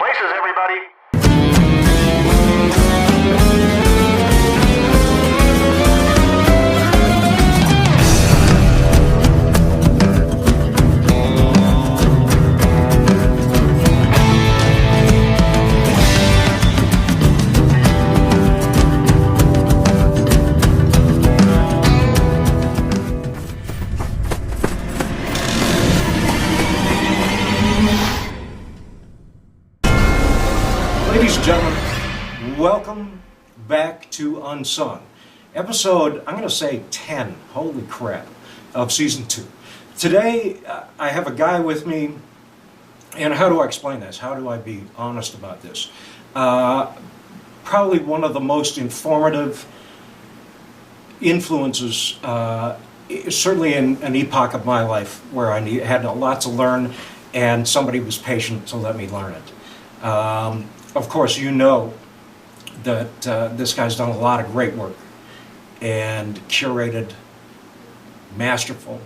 Places, everybody. Ladies and gentlemen, welcome back to UNSUNG. Episode, I'm going to say 10, holy crap, of Season 2. Today, I have a guy with me, and how do I explain this? How do I be honest about this? Probably one of the most informative influences, certainly in an epoch of my life where I had a lot to learn, and somebody was patient to let me learn it. Of course, you know that this guy's done a lot of great work and curated, masterful,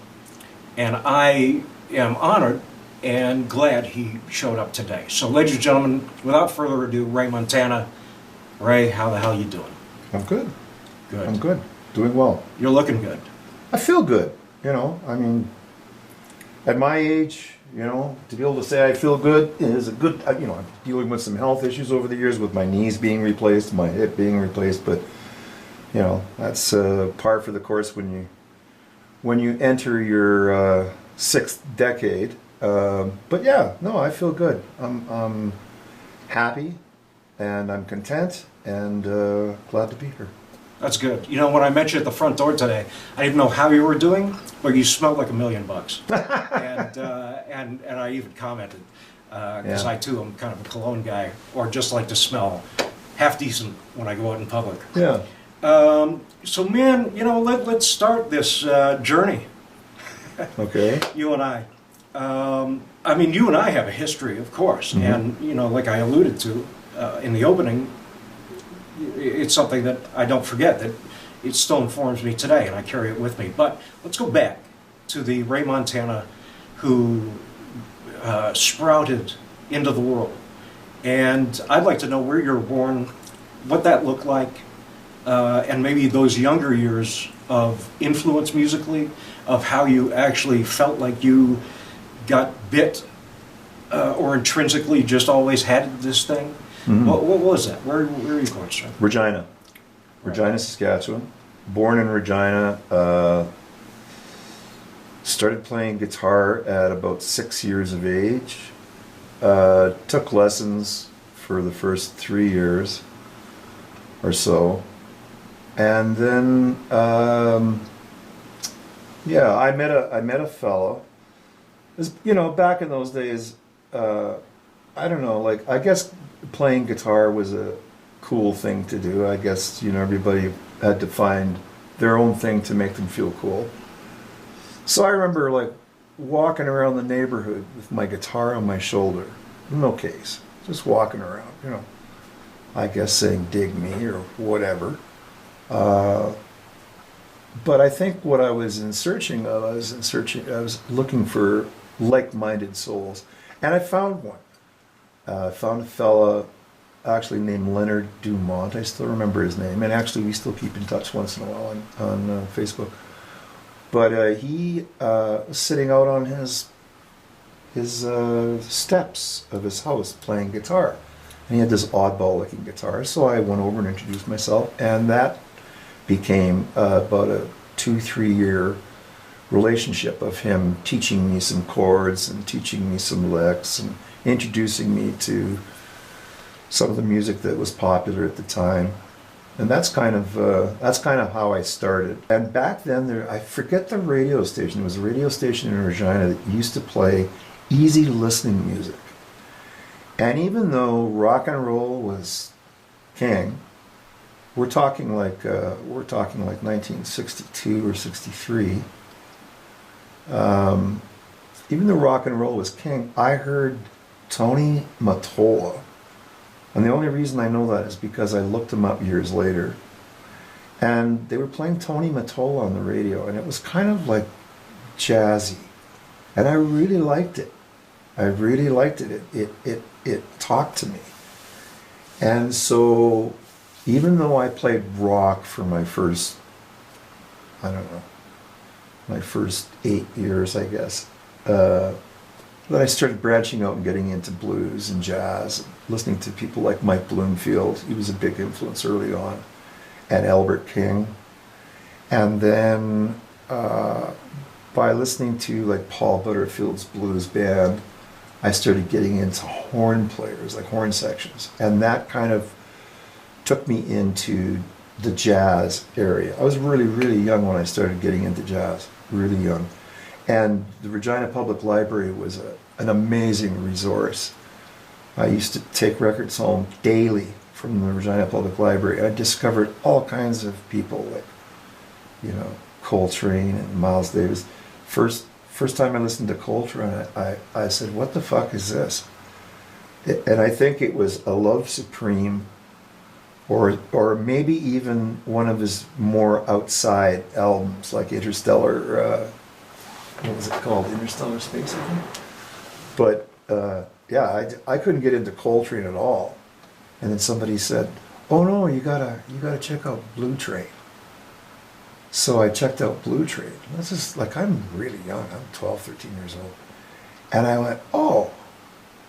and I am honored and glad he showed up today. So, ladies and gentlemen, without further ado, Ray Montana. Ray, how the hell you doing? I'm good. Good. I'm good. Doing well. You're looking good. I feel good. You know, I mean, at my age, you know, to be able to say I feel good is a good, you know, I'm dealing with some health issues over the years with my knees being replaced, my hip being replaced, but, you know, that's par for the course when you enter your sixth decade. But yeah, no, I feel good. I'm happy and I'm content and glad to be here. That's good. You know, when I met you at the front door today, I didn't know how you were doing, but you smelled like $1 million. And I even commented, because I too am kind of a cologne guy, or just like to smell half decent when I go out in public. Yeah. So man, you know, let's start this journey. Okay. You and I. I mean, you and I have a history, of course, Mm-hmm. and you know, like I alluded to in the opening, it's something that I don't forget, that it still informs me today, and I carry it with me. But let's go back to the Ray Montana who sprouted into the world. And I'd like to know where you were born, what that looked like, and maybe those younger years of influence musically, of how you actually felt like you got bit or intrinsically just always had this thing. Mm-hmm. What was that? Where are you going, sir? Regina, Saskatchewan. Born in Regina. Started playing guitar at about 6 years of age. Took lessons for the first 3 years or so. And then, yeah, I met a fellow. You know, back in those days, I don't know, like, I guess playing guitar was a cool thing to do. I guess, you know, everybody had to find their own thing to make them feel cool. So I remember, like, walking around the neighborhood with my guitar on my shoulder, no case, just walking around, you know, I guess saying dig me or whatever. But I think what I was in searching of, I was looking for like-minded souls, and I found one. I found a fella actually named Leonard Dumont. I still remember his name, and actually we still keep in touch once in a while on Facebook. But he was sitting out on his steps of his house playing guitar, and he had this oddball-looking guitar. So I went over and introduced myself, and that became about a 2-3 year relationship of him teaching me some chords and teaching me some licks and introducing me to some of the music that was popular at the time. And that's kind of how I started. And back then, I forget the radio station. There was a radio station in Regina that used to play easy listening music. And even though rock and roll was king, we're talking like 1962 or 63. Even though rock and roll was king, I heard Tony Mottola. And the only reason I know that is because I looked him up years later. And they were playing Tony Mottola on the radio, and it was kind of like jazzy. And I really liked it. It it talked to me. And so even though I played rock for my first, I don't know, my first 8 years, I guess, then I started branching out and getting into blues and jazz, listening to people like Mike Bloomfield. He was a big influence early on, and Albert King. And then by listening to like Paul Butterfield's blues band, I started getting into horn players, like horn sections. And that kind of took me into the jazz area. I was really, really young when I started getting into jazz, really young. And the Regina Public Library was an amazing resource. I used to take records home daily from the Regina Public Library. I discovered all kinds of people like, you know, Coltrane and Miles Davis. First time I listened to Coltrane, I said, what the fuck is this? And I think it was A Love Supreme, or maybe even one of his more outside albums, like Interstellar, what was it called? Interstellar Space, I think. But yeah, I couldn't get into Coltrane at all. And then somebody said, oh no, you gotta check out Blue Train. So I checked out Blue Train. This is like, I'm really young, I'm 12, 13 years old. And I went, oh,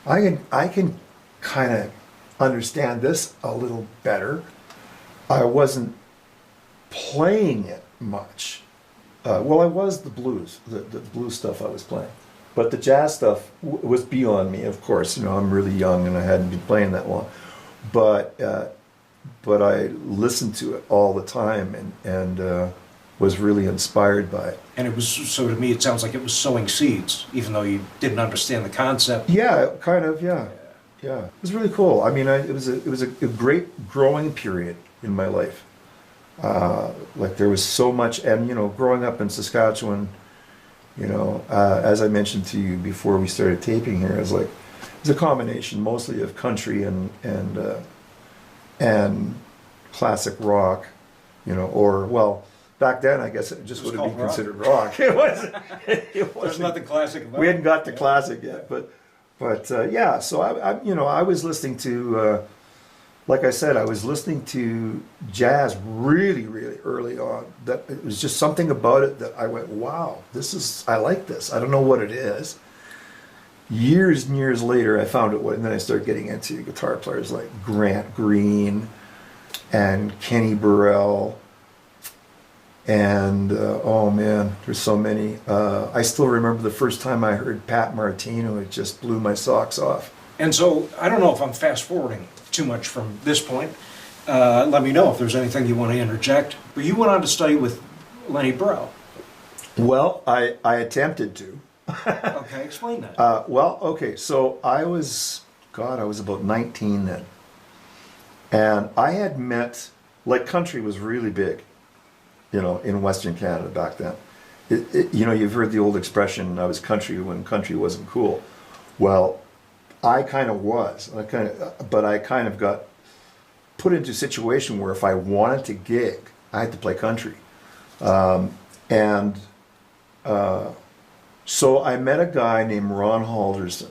I can kind of understand this a little better. I wasn't playing it much. Well, I was the blues, the blues stuff I was playing. But the jazz stuff was beyond me, of course. You know, I'm really young and I hadn't been playing that long. But I listened to it all the time and was really inspired by it. And it was, so to me, it sounds like it was sowing seeds, even though you didn't understand the concept. Yeah, kind of, yeah. Yeah, it was really cool. I mean, it was a great growing period in my life. Like there was so much, and you know, growing up in Saskatchewan, you know, as I mentioned to you before we started taping here, it's a combination mostly of country and classic rock, you know, or well, back then I guess it just would have been considered rock. It wasn't. There's nothing classic about it. We hadn't got to classic yet, but yeah. So I you know, I was listening to. Like I said, I was listening to jazz really, really early on. That it was just something about it that I went, wow, I like this. I don't know what it is. Years and years later, I found it, and then I started getting into guitar players like Grant Green and Kenny Burrell. And oh man, there's so many. I still remember the first time I heard Pat Martino. It just blew my socks off. And so, I don't know if I'm fast forwarding too much from this point. Let me know if there's anything you want to interject. But you went on to study with Lenny Breau. Well, I attempted to. Okay, explain that. Well, okay, so I was about 19 then. And I had met, like country was really big, you know, in Western Canada back then. You know, you've heard the old expression, I was country when country wasn't cool. Well, I kind of was, but I kind of got put into a situation where if I wanted to gig, I had to play country. So I met a guy named Ron Halderson,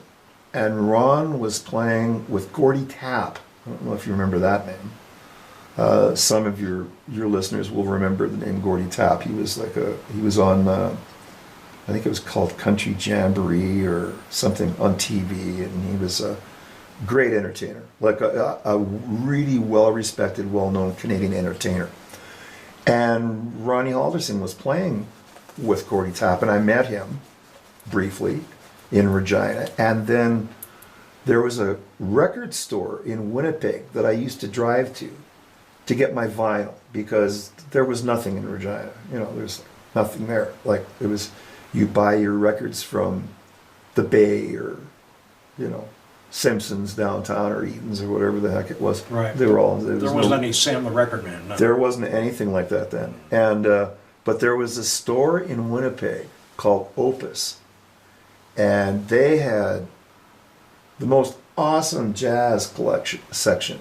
and Ron was playing with Gordy Tapp. I don't know if you remember that name. Some of your listeners will remember the name Gordy Tapp. He was on, I think it was called Country Jamboree or something on TV, and he was a great entertainer, like a really well-respected, well-known Canadian entertainer. And Ronnie Halderson was playing with Gordy Tapp, and I met him briefly in Regina. And then there was a record store in Winnipeg that I used to drive to get my vinyl, because there was nothing in Regina. You know, there's nothing there. Like it was, you buy your records from the Bay or, you know, Simpsons downtown or Eaton's or whatever the heck it was. Right. They were all. There wasn't any Sam the Record Man. No. There wasn't anything like that then. And but there was a store in Winnipeg called Opus, and they had the most awesome jazz collection section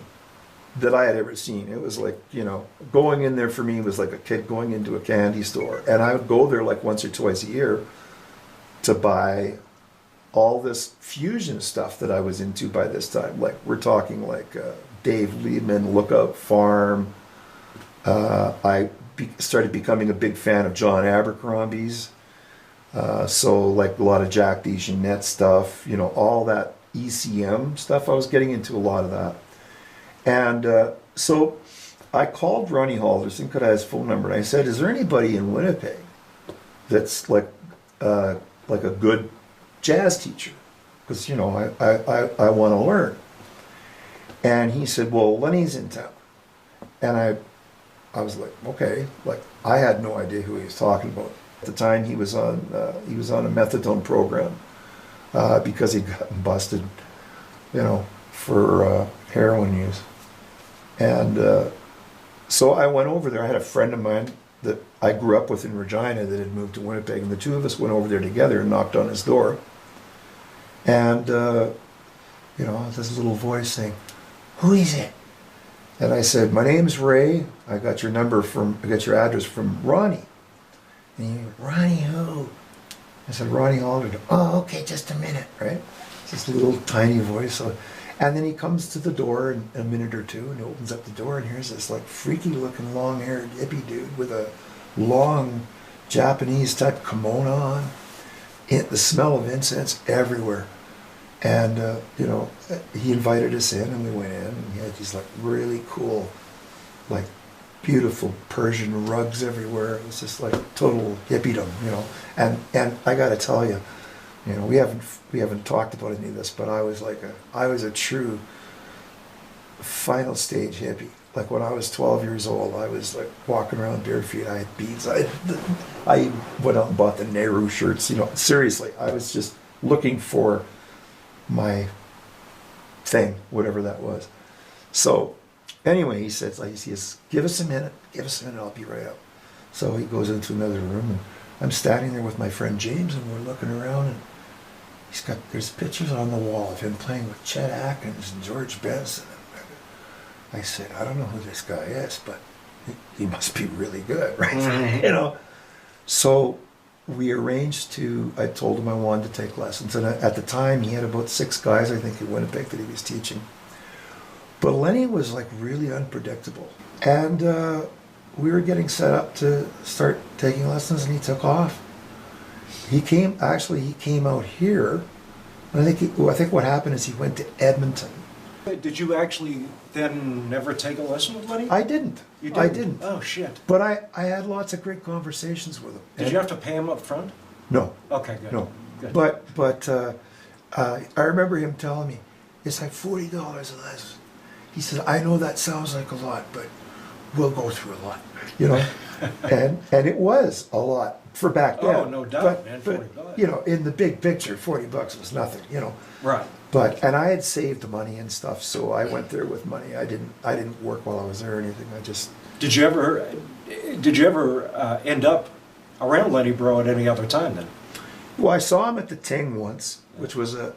that I had ever seen. It was like, you know, going in there for me was like a kid going into a candy store. And I would go there like once or twice a year to buy all this fusion stuff that I was into by this time. Like we're talking like Dave Liebman, Lookout Farm. Started becoming a big fan of John Abercrombie's. So like a lot of Jack DeJohnette stuff, you know, all that ECM stuff. I was getting into a lot of that. And so I called Ronnie Halderson, could I have his phone number, and I said, is there anybody in Winnipeg that's like a good jazz teacher? Because, you know, I want to learn. And he said, well, Lenny's in town. And I was like, okay. Like, I had no idea who he was talking about. At the time, he was on a methadone program because he'd gotten busted, you know, for heroin use. And so I went over there. I had a friend of mine that I grew up with in Regina that had moved to Winnipeg, and the two of us went over there together and knocked on his door. And, you know, this little voice saying, who is it? And I said, my name's Ray. I got your address from Ronnie. And he went, Ronnie who? I said, Ronnie Halderson. Oh, okay, just a minute, right? It's this little tiny voice. So, and then he comes to the door in a minute or two and opens up the door, and here's this like freaky looking long-haired hippie dude with a long Japanese type kimono on. The smell of incense everywhere. And, you know, he invited us in, and we went in, and he had these like really cool, like beautiful Persian rugs everywhere. It was just like total hippiedom, you know. And I got to tell you, you know, we haven't talked about any of this, but I was a true final stage hippie. Like when I was 12 years old, I was like walking around bare feet. I had beads. I went out and bought the Nehru shirts. You know, seriously, I was just looking for my thing, whatever that was. So anyway, he says, give us a minute, I'll be right up. So he goes into another room, and I'm standing there with my friend James, and we're looking around, and there's pictures on the wall of him playing with Chet Atkins and George Benson. I said, I don't know who this guy is, but he must be really good, right? Mm-hmm. You know. So we arranged I told him I wanted to take lessons. And at the time, he had about 6 guys, I think, in Winnipeg that he was teaching. But Lenny was like really unpredictable. And we were getting set up to start taking lessons, and he took off. He came out here. And I think what happened is he went to Edmonton. Did you actually then never take a lesson with Lenny? I didn't. You didn't? I didn't. Oh, shit. But I had lots of great conversations with him. Did you have to pay him up front? No. Okay, good. No. Good. But I remember him telling me, it's like $40 a lesson. He said, I know that sounds like a lot, but we'll go through a lot, you know? and it was a lot for back then. Oh, no doubt, man, $40. But, you know, in the big picture, $40 was nothing, you know? Right. And I had saved money and stuff, so I went there with money. I didn't work while I was there or anything. I just... Did you ever end up around Lenny Bro at any other time then? Well, I saw him at the Ting once, which was a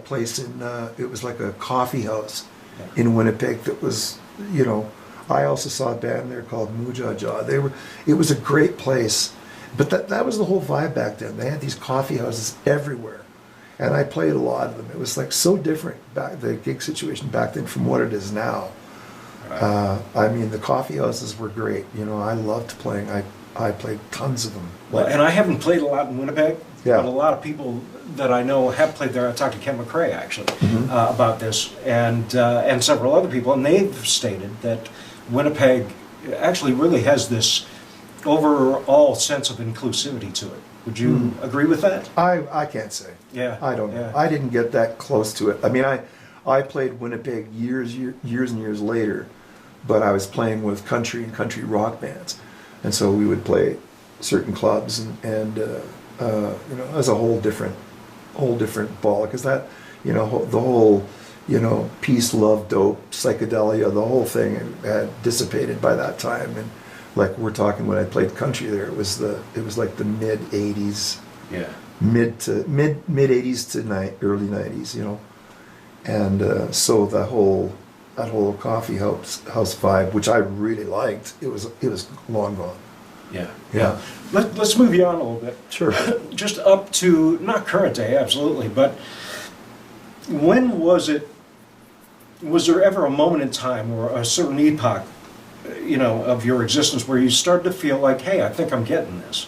place in it was like a coffee house in Winnipeg that was, you know, I also saw a band there called Mujaja. It was a great place, but that was the whole vibe back then. They had these coffee houses everywhere. And I played a lot of them. It was like so different the gig situation back then from what it is now. Right. I mean, the coffee houses were great. You know, I loved playing. I played tons of them. Well, and I haven't played a lot in Winnipeg, yeah. But a lot of people that I know have played there. I talked to Ken McRae actually about this, and several other people, and they've stated that Winnipeg actually really has this overall sense of inclusivity to it. Would you agree with that? I can't say. Yeah. I don't know. Yeah. I didn't get that close to it. I mean, I played Winnipeg years and years later, but I was playing with country and country rock bands, and so we would play certain clubs, and you know, it was a whole different ball, because that, you know, the whole, you know, peace, love, dope, psychedelia, the whole thing had dissipated by that time. And like we're talking, when I played country there, it was like the mid 80s, yeah, mid 80s to early 90s, you know. And so that whole coffee house vibe, which I really liked, it was long gone. Yeah. Yeah. Let's move you on a little bit. Sure. Just up to, not current day, absolutely, but when was there ever a moment in time or a certain epoch, of your existence where you started to feel like, hey, I think I'm getting this?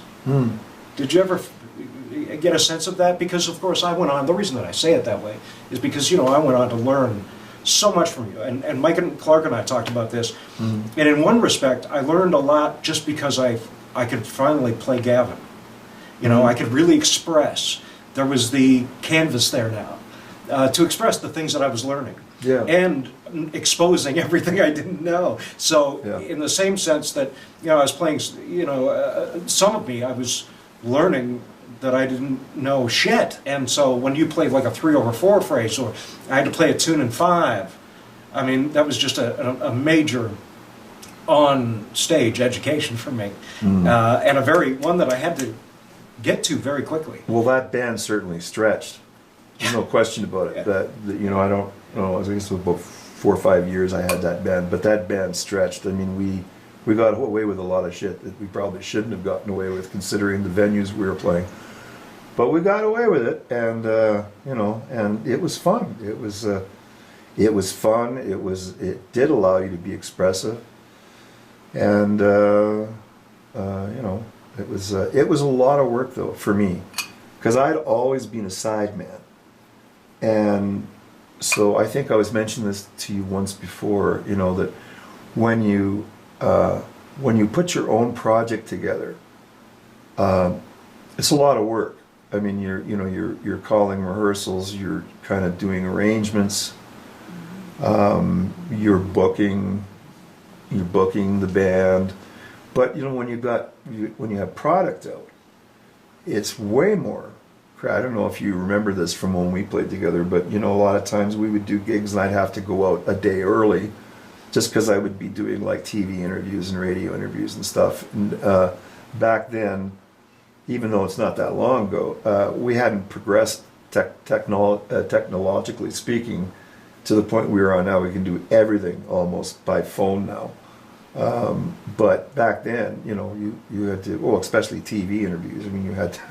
Did you ever get a sense of that? Because, of course, I went on, the reason that I say it that way is because, I went on to learn so much from you. And Mike and Clark and I talked about this. And in one respect, I learned a lot just because I could finally play Gavin. I could really express. There was the canvas there now to express the things that I was learning. Yeah. And exposing everything I didn't know. So in the same sense that, I was playing, some of me, I was learning that I didn't know shit. And so when you played like a 3/4 phrase, or I had to play a tune in 5, I mean, that was just a major on-stage education for me. And one that I had to get to very quickly. Well, that band certainly stretched. There's no question about it. That I don't know, I guess it was about 4 or 5 years I had that band, but that band stretched. I mean, we got away with a lot of shit that we probably shouldn't have gotten away with, considering the venues we were playing. But we got away with it, and and it was fun. It was fun. It did allow you to be expressive, and it was a lot of work though for me, because I'd always been a sideman, and so I think I was mentioning this to you once before. That when you put your own project together, it's a lot of work. I mean, you're calling rehearsals, you're kind of doing arrangements, you're booking the band, but when you have product out, it's way more. I don't know if you remember this from when we played together, but a lot of times we would do gigs and I'd have to go out a day early, just because I would be doing like TV interviews and radio interviews and stuff. And back then, even though it's not that long ago, we hadn't progressed technologically speaking to the point we are on now. We can do everything almost by phone now. But back then, you had to, especially TV interviews. I mean, you had to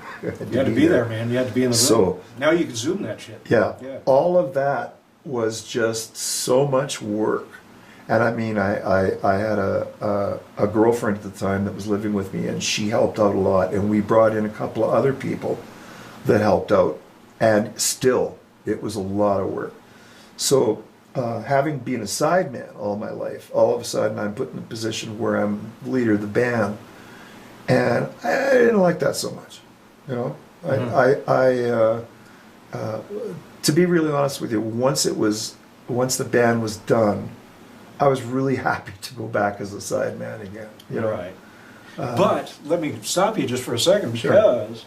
be there, man. You had to be in the room. So now you can Zoom that shit. Yeah. All of that was just so much work. And I mean, I had a girlfriend at the time that was living with me, and she helped out a lot. And we brought in a couple of other people that helped out. And still, it was a lot of work. So having been a sideman all my life, all of a sudden I'm put in a position where I'm leader of the band. And I didn't like that so much. To be really honest with you, once the band was done, I was really happy to go back as a sideman again. Right. But let me stop you just for a second, because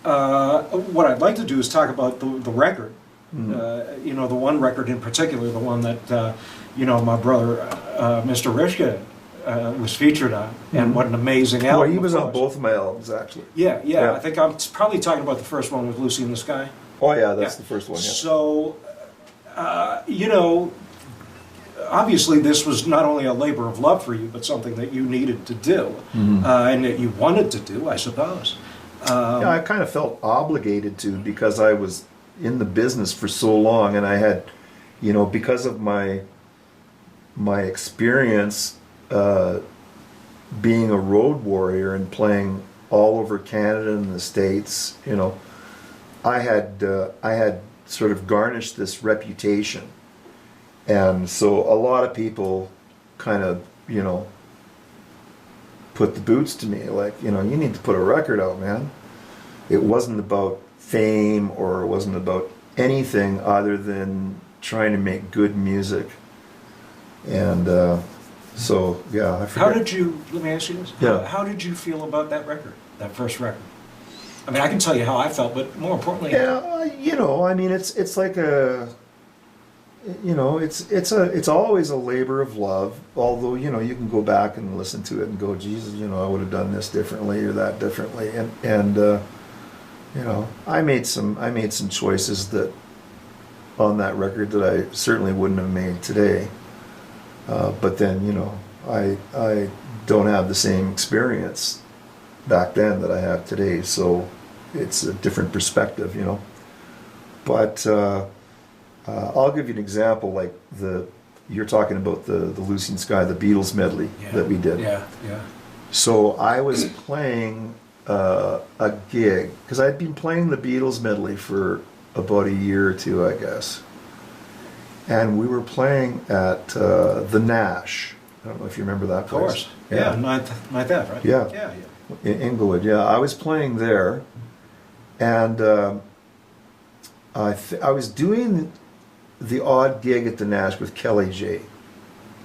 what I'd like to do is talk about the record. The one record in particular, the one that my brother, Mr. Rishka, was featured on, and what an amazing album. Well, he was on both of my albums, actually. Yeah. I think I'm probably talking about the first one with Lucy in the Sky. Oh yeah, that's the first one. Yeah. So, obviously this was not only a labor of love for you, but something that you needed to do, and that you wanted to do, I suppose. I kind of felt obligated to, because I was in the business for so long, and I had, because of my experience being a road warrior and playing all over Canada and the States, I had sort of garnished this reputation. And so a lot of people kind of, put the boots to me, like, you need to put a record out, man. It wasn't about fame, or it wasn't about anything other than trying to make good music. And so, yeah, I forget. Let me ask you this. Yeah. How did you feel about that record, that first record? I mean, I can tell you how I felt, but more importantly... Yeah, I mean, it's like a... it's always a labor of love, although, you can go back and listen to it and go, Jesus, I would have done this differently or that differently. And I made some choices that on that record that I certainly wouldn't have made today. But then, I don't have the same experience back then that I have today, so it's a different perspective, you know. But I'll give you an example, like you're talking about the Lucy in the Sky, the Beatles medley that we did. Yeah, yeah. So I was playing a gig, because I'd been playing the Beatles medley for about a year or two, I guess. And we were playing at the Nash. I don't know if you remember that place. Of course. Yeah, Ninth Ave, right? Yeah. Yeah, In Inglewood, yeah. I was playing there, and I was doing the odd gig at the Nash with Kelly J.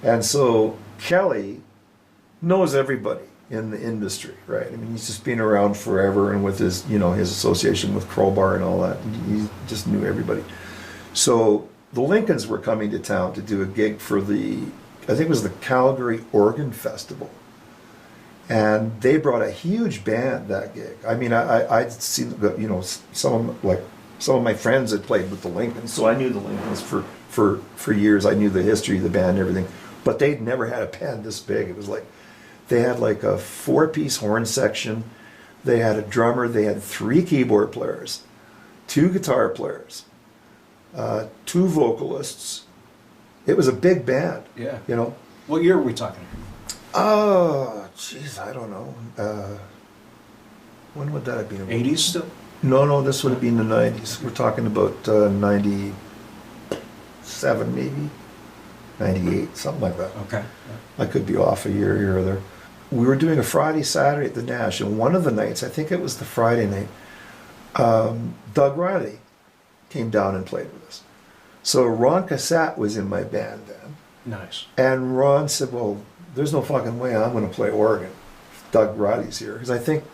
And so Kelly knows everybody in the industry, right? I mean, he's just been around forever, and with his, you know, his association with Crowbar and all that, he just knew everybody. So the Lincolns were coming to town to do a gig for I think it was the Calgary Organ Festival. And they brought a huge band that gig. I mean, I'd seen, you know, some of my friends had played with the Lincolns, so I knew the Lincolns for years. I knew the history of the band and everything. But they'd never had a band this big. It was like, they had like a 4-piece horn section. They had a drummer. They had 3 keyboard players, 2 guitar players, 2 vocalists. It was a big band. yeah. You know. What year are we talking? Oh, jeez, I don't know. When would that have been? 80s still? No, this would have been the 90s. We're talking about 97 maybe, 98, something like that. Okay. I could be off a year here or there. We were doing a Friday, Saturday at the Nash, and one of the nights, I think it was the Friday night, Doug Riley came down and played with us. So Ron Cassat was in my band then. Nice. And Ron said, well, there's no fucking way I'm going to play organ. Doug Riley's here. Because I think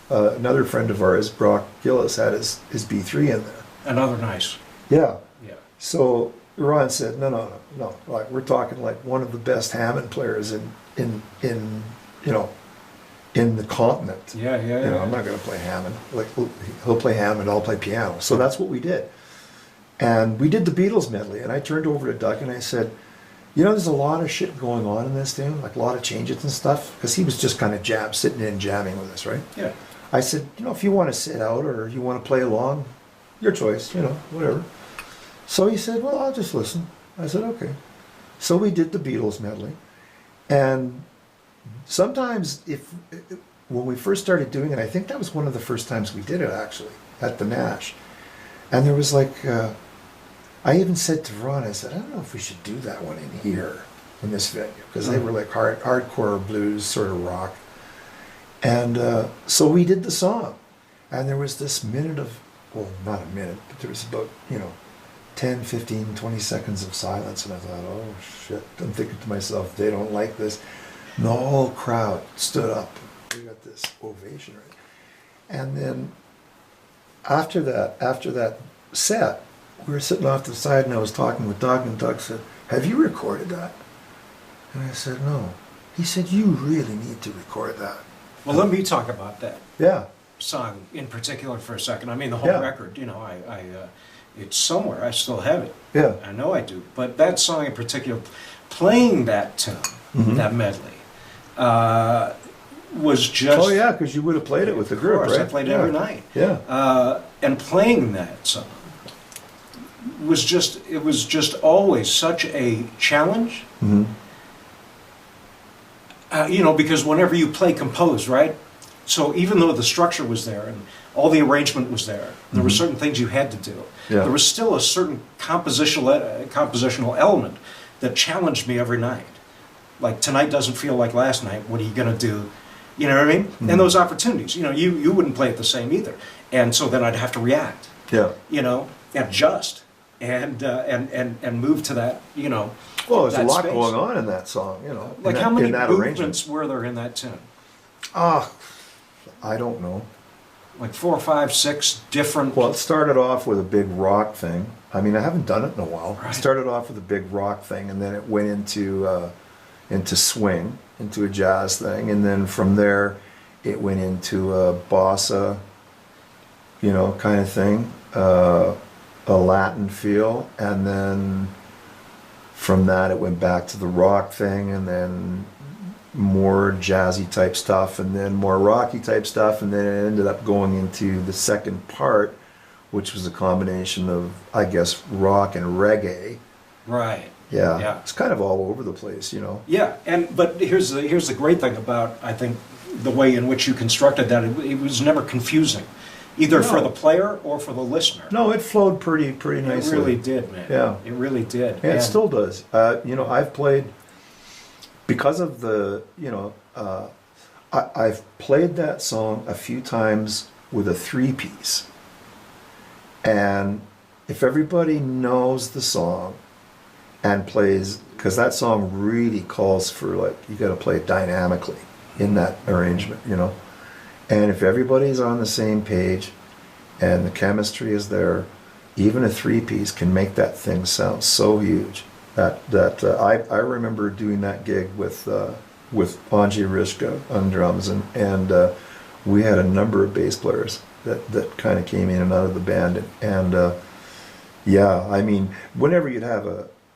another friend of ours, Brock Gillis, had his B3 in there. Another nice. Yeah. Yeah. So Ron said, no. Like, we're talking like one of the best Hammond players in you know, in the continent. Yeah. You know, I'm not going to play Hammond. Like, he'll play Hammond, I'll play piano. So that's what we did. And we did the Beatles medley. And I turned over to Doug and I said, you know, there's a lot of shit going on in this thing, like a lot of changes and stuff, because he was just kind of sitting in jamming with us, right? Yeah. I said, you know, if you want to sit out or you want to play along, your choice, you know, whatever. So he said, well, I'll just listen. I said, okay. So we did the Beatles medley. And sometimes when we first started doing it, I think that was one of the first times we did it, actually, at the Nash. And there was like, I even said to Ron, I said, I don't know if we should do that one in here, in this venue, because they were like hardcore blues, sort of rock. And so we did the song. And there was this minute of, well, not a minute, but there was about, 10, 15, 20 seconds of silence. And I thought, oh, shit. I'm thinking to myself, they don't like this. And the whole crowd stood up. We got this ovation, right? And then after that set, we were sitting off to the side, and I was talking with Doug, and Doug said, have you recorded that? And I said, no. He said, you really need to record that. Well, let me talk about that Yeah. song in particular for a second. I mean, the whole Yeah. record, it's somewhere. I still have it. Yeah. I know I do. But that song in particular, playing that tune, that medley, was just... Oh, yeah, because you would have played it with the group, Of course, right? I played it every night. Yeah. And playing that song was just always such a challenge. Mm-hmm. Because whenever you play composed, right? So even though the structure was there and all the arrangement was there, there were certain things you had to do. Yeah. There was still a certain compositional element that challenged me every night. Like, tonight doesn't feel like last night. What are you going to do? You know what I mean? Mm-hmm. And those opportunities, you wouldn't play it the same either. And so then I'd have to react, Yeah. adjust and move to that, Well, there's a that lot space. going on in that song, Like, in how many that movements were there in that tune? I don't know. Like 4, 5, 6 different... Well, it started off with a big rock thing. I mean, I haven't done it in a while. Right. It started off with a big rock thing, and then it went into swing, into a jazz thing, and then from there it went into a bossa, kind of thing, a Latin feel, and then from that it went back to the rock thing, and then more jazzy type stuff, and then more rocky type stuff, and then it ended up going into the second part, which was a combination of, I guess, rock and reggae. Right. Yeah. Yeah. It's kind of all over the place, you know. Yeah, but here's the great thing about, I think, the way in which you constructed that. It was never confusing, either for No. the player or for the listener. No, it flowed pretty It nicely. really did, man. Yeah. It really did. Yeah, it And- still does. You know, I've played, because of the, you know, I've played that song a few times with a 3-piece. And if everybody knows the song and plays, because that song really calls for, like, you got to play it dynamically in that arrangement, you know. And if everybody's on the same page and the chemistry is there, even a 3-piece can make that thing sound so huge. I remember doing that gig with Anji Rishka on drums, and we had a number of bass players that kind of came in and out of the band, and yeah, I mean, whenever you'd have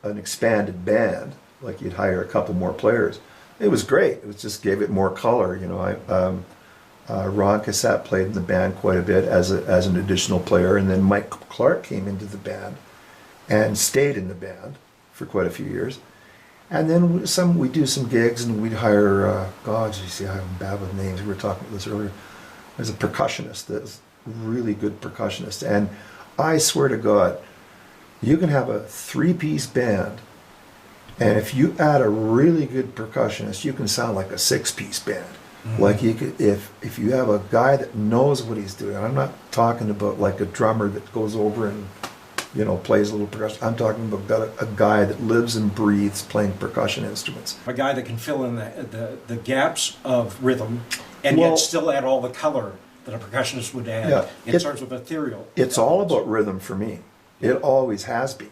an expanded band, like you'd hire a couple more players, it was great. It was just gave it more color, you know. Ron Cassette played in the band quite a bit as an additional player, and then Mike Clark came into the band and stayed in the band for quite a few years. And then we do some gigs, and we'd hire, God, you see, I'm bad with names. We were talking about this earlier. There's a percussionist that's really good percussionist, and I swear to God, you can have a 3-piece band, and if you add a really good percussionist, you can sound like a 6-piece band. Mm-hmm. Like you could, if you have a guy that knows what he's doing. I'm not talking about like a drummer that goes over and, you know, plays a little percussion. I'm talking about a guy that lives and breathes playing percussion instruments. A guy that can fill in the gaps of rhythm and Well, yet still add all the color that a percussionist would add Yeah, in terms of ethereal. It's all about rhythm for me. It always has been.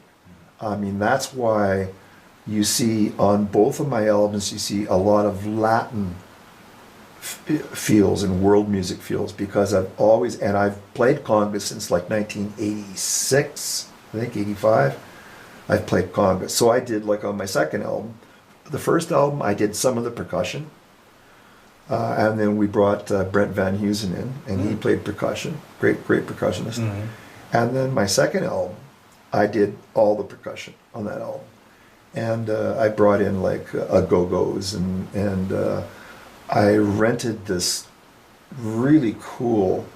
I mean, that's why you see on both of my albums, you see a lot of Latin feels and world music feels, because I've played conga since like 1986, I think 85. I've played conga. So I did, like, on my second album, the first album, I did some of the percussion. And then we brought Brent Van Heusen in, and he played percussion. Great percussionist. Mm-hmm. And then my second album, I did all the percussion on that album. And I brought in like go-go's, and I rented this really cool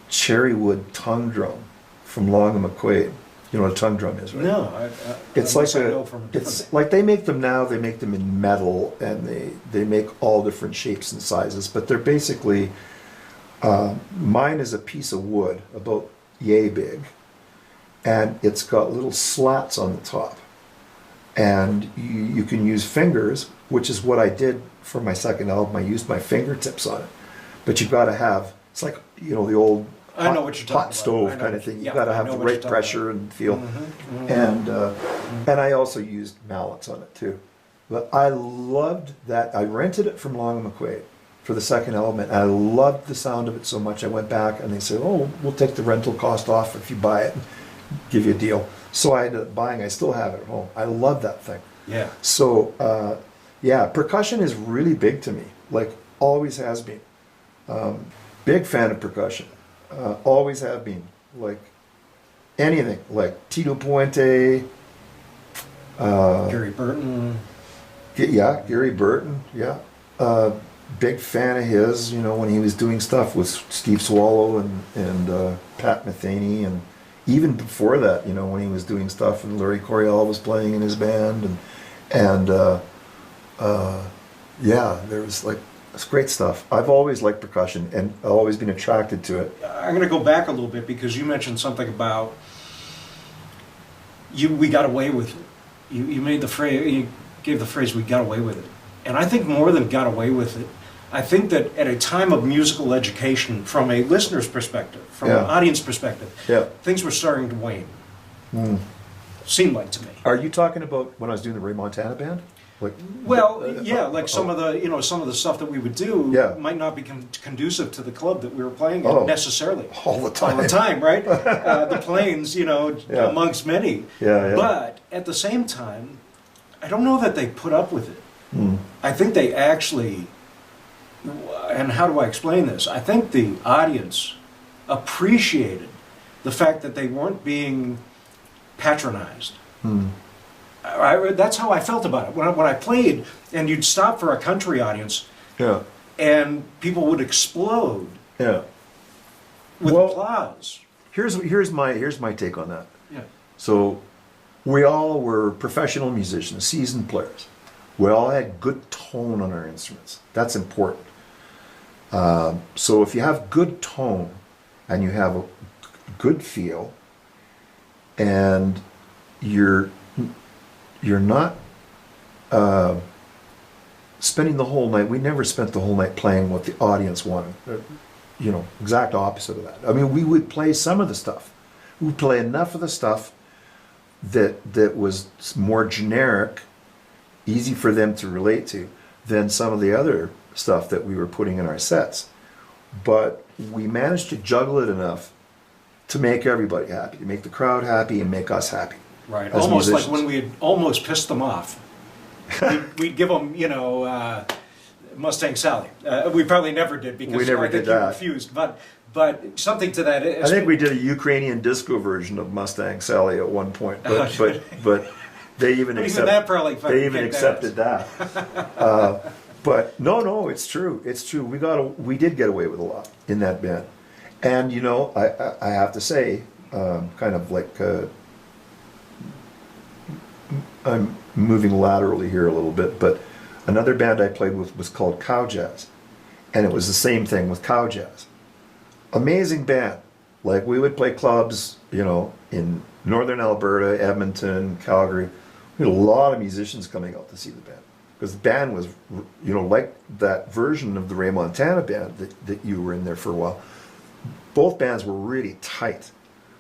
cherrywood tongue drum from Long and McQuaid. You know what a tongue drum is, right? No, it's like they make them now. They make them in metal, and they make all different shapes and sizes. But they're basically, mine is a piece of wood about yay big, and it's got little slats on the top, and you can use fingers, which is what I did for my second album. I used my fingertips on it, but you've got to have, it's like, you know, the old I know what you're talking hot stove about. kind of thing. Yeah, You've got to I have know the what you're right talking pressure and feel. Mm-hmm. And I also used mallets on it too. But I loved that. I rented it from Long and McQuaid for the second album, and I loved the sound of it so much. I went back and they said, "Oh, we'll take the rental cost off if you buy it, and give you a deal." So I ended up buying. I still have it at home. I love that thing. Yeah. So yeah, percussion is really big to me. Like, always has been. Big fan of percussion. Always have been. Like anything, like Tito Puente. Gary Burton. Yeah, Gary Burton. Yeah, big fan of his. You know, when he was doing stuff with Steve Swallow and Pat Metheny, and even before that, you know, when he was doing stuff and Larry Coryell was playing in his band, and yeah, there was like, it's great stuff. I've always liked percussion and I've always been attracted to it. I'm going to go back a little bit because you mentioned something about we got away with it. You made the phrase, you gave the phrase, we got away with it. And I think more than got away with it, I think that at a time of musical education, from a listener's perspective, from an audience perspective, things were starting to wane. Seemed like to me. Are you talking about when I was doing the Ray Montana band? Like, well, yeah, like some of the stuff that we would do might not be conducive to the club that we were playing at necessarily. All the time. All the time, right? The Plains, you know, amongst many. Yeah. But at the same time, I don't know that they put up with it. I think they actually, and how do I explain this? I think the audience appreciated the fact that they weren't being patronized. That's how I felt about it. When I played, and you'd stop for a country audience, Yeah. and people would explode Yeah. with Well, applause. Here's my take on that. Yeah. So we all were professional musicians, seasoned players. We all had good tone on our instruments. That's important. So if you have good tone and you have a good feel, and you're not spending the whole night. We never spent the whole night playing what the audience wanted. You know, exact opposite of that. I mean, we would play some of the stuff. We would play enough of the stuff that was more generic, easy for them to relate to, than some of the other stuff that we were putting in our sets. But we managed to juggle it enough to make everybody happy, to make the crowd happy and make us happy. Right, as almost musicians. like when we had almost pissed them off. We'd give them, Mustang Sally. We probably never did because We never I think did you that. refused. But something to that. I think we did a Ukrainian disco version of Mustang Sally at one point, but they even that probably fucking they even kicked accepted ass. that. But no, it's true. It's true. We did get away with a lot in that band, and I have to say, kind of like I'm moving laterally here a little bit, but another band I played with was called Cowjazz, and it was the same thing with Cowjazz. Amazing band. Like, we would play clubs, in northern Alberta, Edmonton, Calgary. We had a lot of musicians coming out to see the band. Because the band was, like that version of the Ray Montana band that you were in there for a while. Both bands were really tight.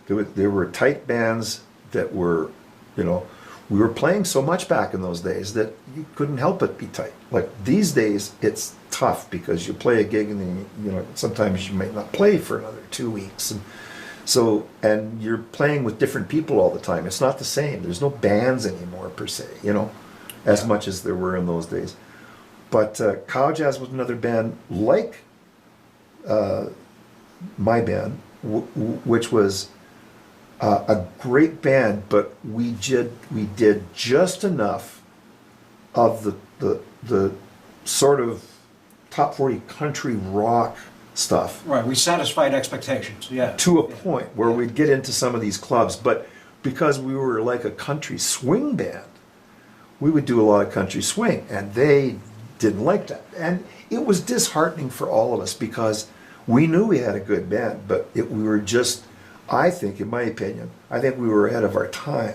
They were tight bands that were, we were playing so much back in those days that you couldn't help but be tight. Like, these days, it's tough because you play a gig and then, sometimes you might not play for another 2 weeks. And you're playing with different people all the time. It's not the same. There's no bands anymore, per se, as much as there were in those days. But Cowjazz was another band like my band, which was a great band, but we did just enough of the sort of top 40 country rock stuff. Right, we satisfied expectations, yeah. To a point where we'd get into some of these clubs, but because we were like a country swing band, we would do a lot of country swing, and they didn't like that. And it was disheartening for all of us because we knew we had a good band, but we were just, I think, in my opinion, I think we were ahead of our time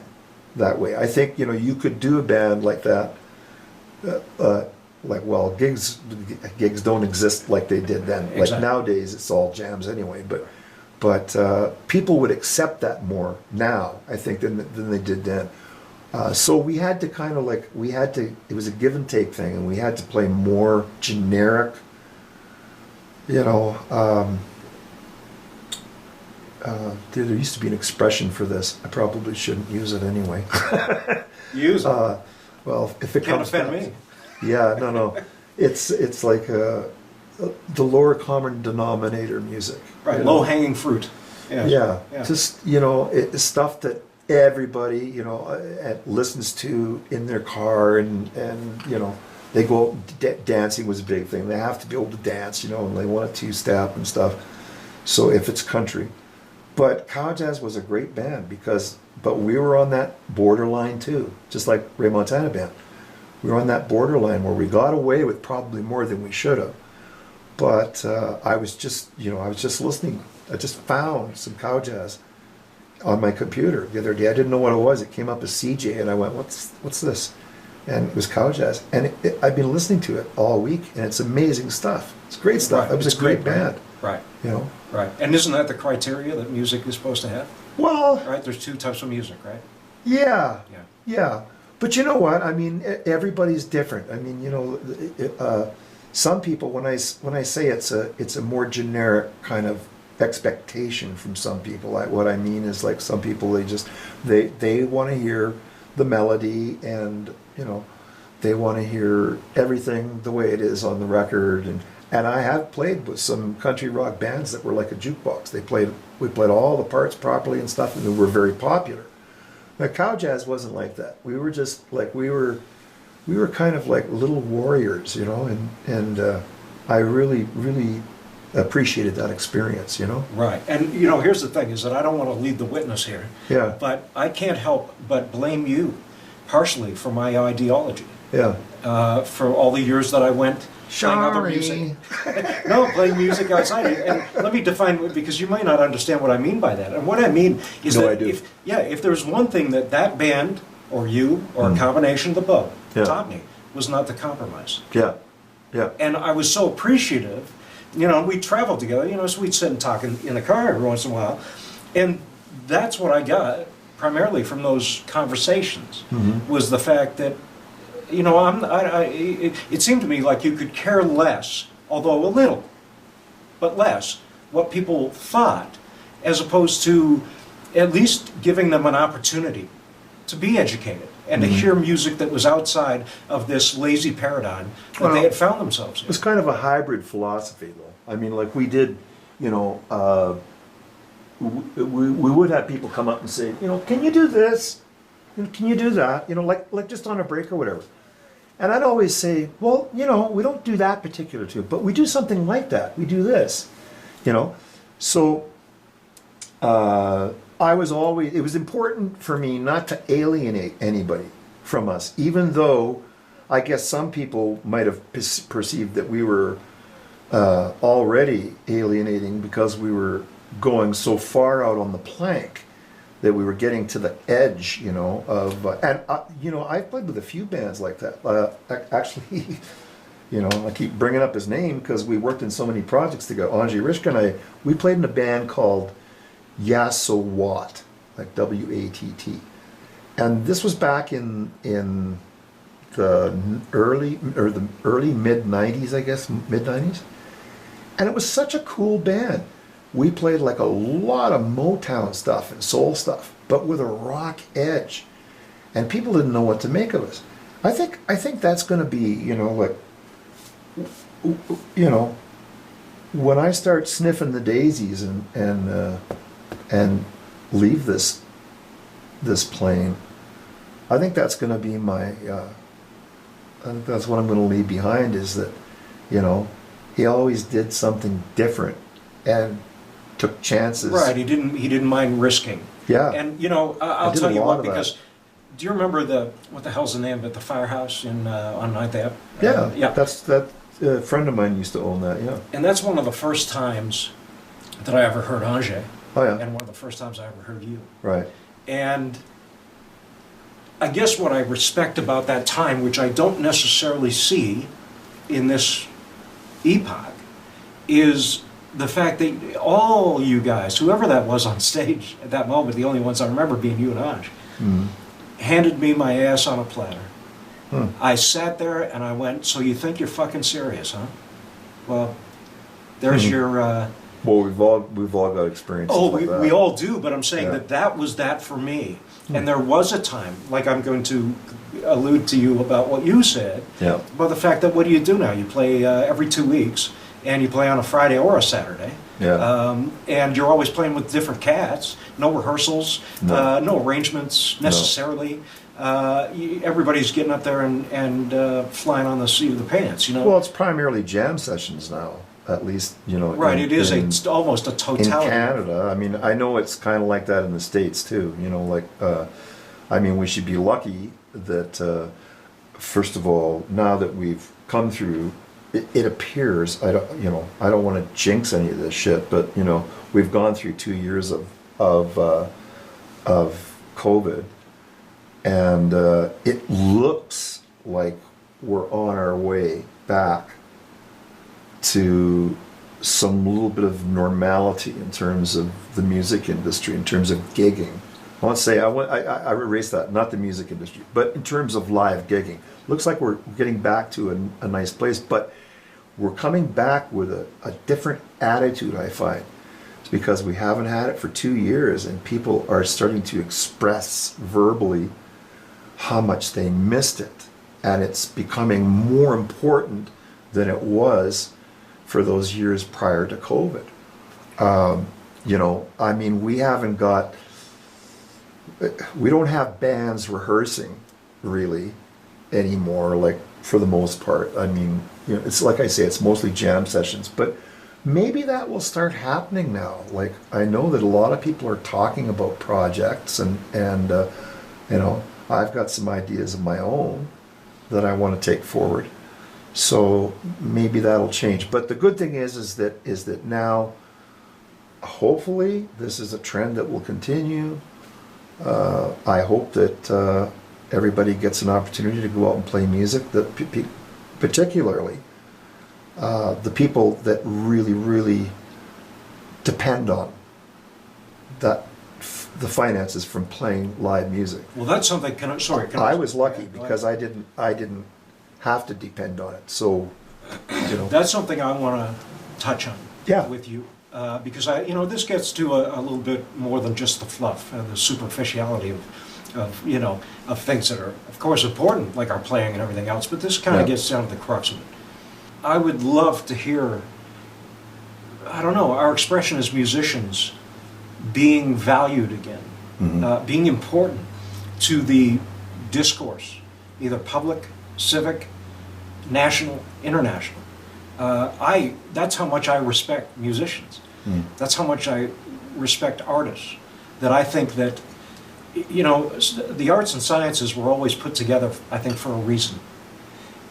that way. I think, you could do a band like that, gigs don't exist like they did then. Exactly. Like nowadays, it's all jams anyway, but people would accept that more now, I think, than they did then. So we had to kind of it was a give and take thing, and we had to play more generic, there used to be an expression for this. I probably shouldn't use it anyway. Use it. Well, if it Can't comes offend back- me. Yeah, no. It's like the lower common denominator music. Right, low-hanging fruit. Yes. Yeah, just it's stuff that everybody listens to in their car, and they go dancing was a big thing. They have to be able to dance, and they want a two-step and stuff. So if it's country, but Cowjazz was a great band but we were on that borderline too, just like Ray Montana band. We were on that borderline where we got away with probably more than we should have. But I was just listening. I just found some Cowjazz on my computer the other day. I didn't know what it was. It came up as CJ, and I went, "What's this?" And it was Cowjazz, and I've been listening to it all week, and it's amazing stuff. It's great stuff. Right. It was It's a great good, band. Right. Right. And isn't that the criteria that music is supposed to have? Well, Right, there's two types of music, right? yeah. But you know what? I mean, everybody's different. I mean, some people, when I say it's a more generic kind of expectation from some people. What I mean is, like, some people, they want to hear the melody and They want to hear everything the way it is on the record, and I have played with some country rock bands that were like a jukebox. We played all the parts properly and stuff, and they were very popular. Now, Cowjazz wasn't like that. We were just like we were kind of like little warriors, you know, and I really appreciated that experience, you know. Right. And, you know, here's the thing, is that I don't want to lead the witness here. Yeah. But I can't help but blame you partially for my ideology. Yeah. For all the years that I went playing other music. No, playing music outside. And let me define, because you might not understand what I mean by that. And what I mean is No, that I do. if there's one thing that band, or you, or a combination of the both, Yeah. taught me, was not to compromise. Yeah. Yeah. And I was so appreciative, you know, we traveled together, you know, so we'd sit and talk in the car every once in a while. And that's what I got primarily from those conversations, was the fact that, you know, it seemed to me like you could care less, although a little, but less, what people thought, as opposed to at least giving them an opportunity to be educated and to hear music that was outside of this lazy paradigm that they had found themselves It was in. kind of a hybrid philosophy, though. I mean, like we did, you know, we would have people come up and say, you know, can you do this? Can you do that? You know, like just on a break or whatever. And I'd always say, well, you know, we don't do that particular tune, but we do something like that. We do this, you know. So I was always, it was important for me not to alienate anybody from us, even though I guess some people might have perceived that we were already alienating because we were going so far out on the plank that we were getting to the edge, you know, of, you know, I've played with a few bands like that. Actually, you know, I keep bringing up his name because we worked in so many projects together. Angie Rishka and I, we played in a band called Yasso Watt, like W-A-T-T. And this was back in the early mid-90s, I guess, mid-90s. And it was such a cool band. We played like a lot of Motown stuff and soul stuff, but with a rock edge. And people didn't know what to make of us. I think that's going to be, you know, like, you know, when I start sniffing the daisies and leave this plane, I think that's going to be my, I think that's what I'm going to leave behind, is that, you know, he always did something different and took chances. Right, he didn't mind risking. Yeah. And, you know, I'll did tell a you lot what, of that. because do you remember what the hell's the name of it, the firehouse on 9th Ave? Yeah, Yeah. that a friend of mine used to own that, yeah. And that's one of the first times that I ever heard Ange. Oh, yeah. And one of the first times I ever heard you. Right. And I guess what I respect about that time, which I don't necessarily see in this epoch, is the fact that all you guys, whoever that was on stage at that moment, the only ones I remember being you and Ange, handed me my ass on a platter. I sat there and I went, so you think you're fucking serious, huh? Well, there's your... Well, we've all got experiences like that. we all do, but I'm saying Yeah. that was that for me. And there was a time, like I'm going to allude to you about what you said, Yeah. about the fact that what do you do now? You play every 2 weeks, and you play on a Friday or a Saturday. Yeah. And you're always playing with different cats, no rehearsals, no arrangements necessarily. Everybody's getting up there and flying on the seat of the pants, you know? Well, it's primarily jam sessions now, at least, you know. Right, it is in almost a totality. Canada. I mean, I know it's kind of like that in the States too, you know, like, I mean, we should be lucky that, first of all, now that we've come through, it appears, I don't want to jinx any of this shit, but, you know, we've gone through 2 years of COVID, and it looks like we're on our way back to some little bit of normality in terms of the music industry, in terms of gigging. I want to say, I erase that, not the music industry, but in terms of live gigging. Looks like we're getting back to a nice place, but we're coming back with a different attitude, I find. It's because we haven't had it for 2 years, and people are starting to express verbally how much they missed it. and it's becoming more important than it was for those years prior to COVID. You know, I mean, we don't have bands rehearsing really anymore, like for the most part. I mean, you know, it's like I say, it's mostly jam sessions, but maybe that will start happening now. Like, I know that a lot of people are talking about projects, and you know, I've got some ideas of my own that I want to take forward. So maybe that'll change. But the good thing is that now, hopefully, this is a trend that will continue. I hope that everybody gets an opportunity to go out and play music. That particularly the people that really, really depend on that the finances from playing live music. Well, that's something. I was lucky because I didn't have to depend on it. So, you know, that's something I want to touch on with you. Because this gets to a little bit more than just the fluff, the superficiality of things that are, of course, important, like our playing and everything else. But this kind of gets down to the crux of it. I would love to hear, I don't know, our expression as musicians being valued again, being important to the discourse, either public, civic, national, international. That's how much I respect musicians. That's how much I respect artists. That I think that, you know, the arts and sciences were always put together, I think, for a reason.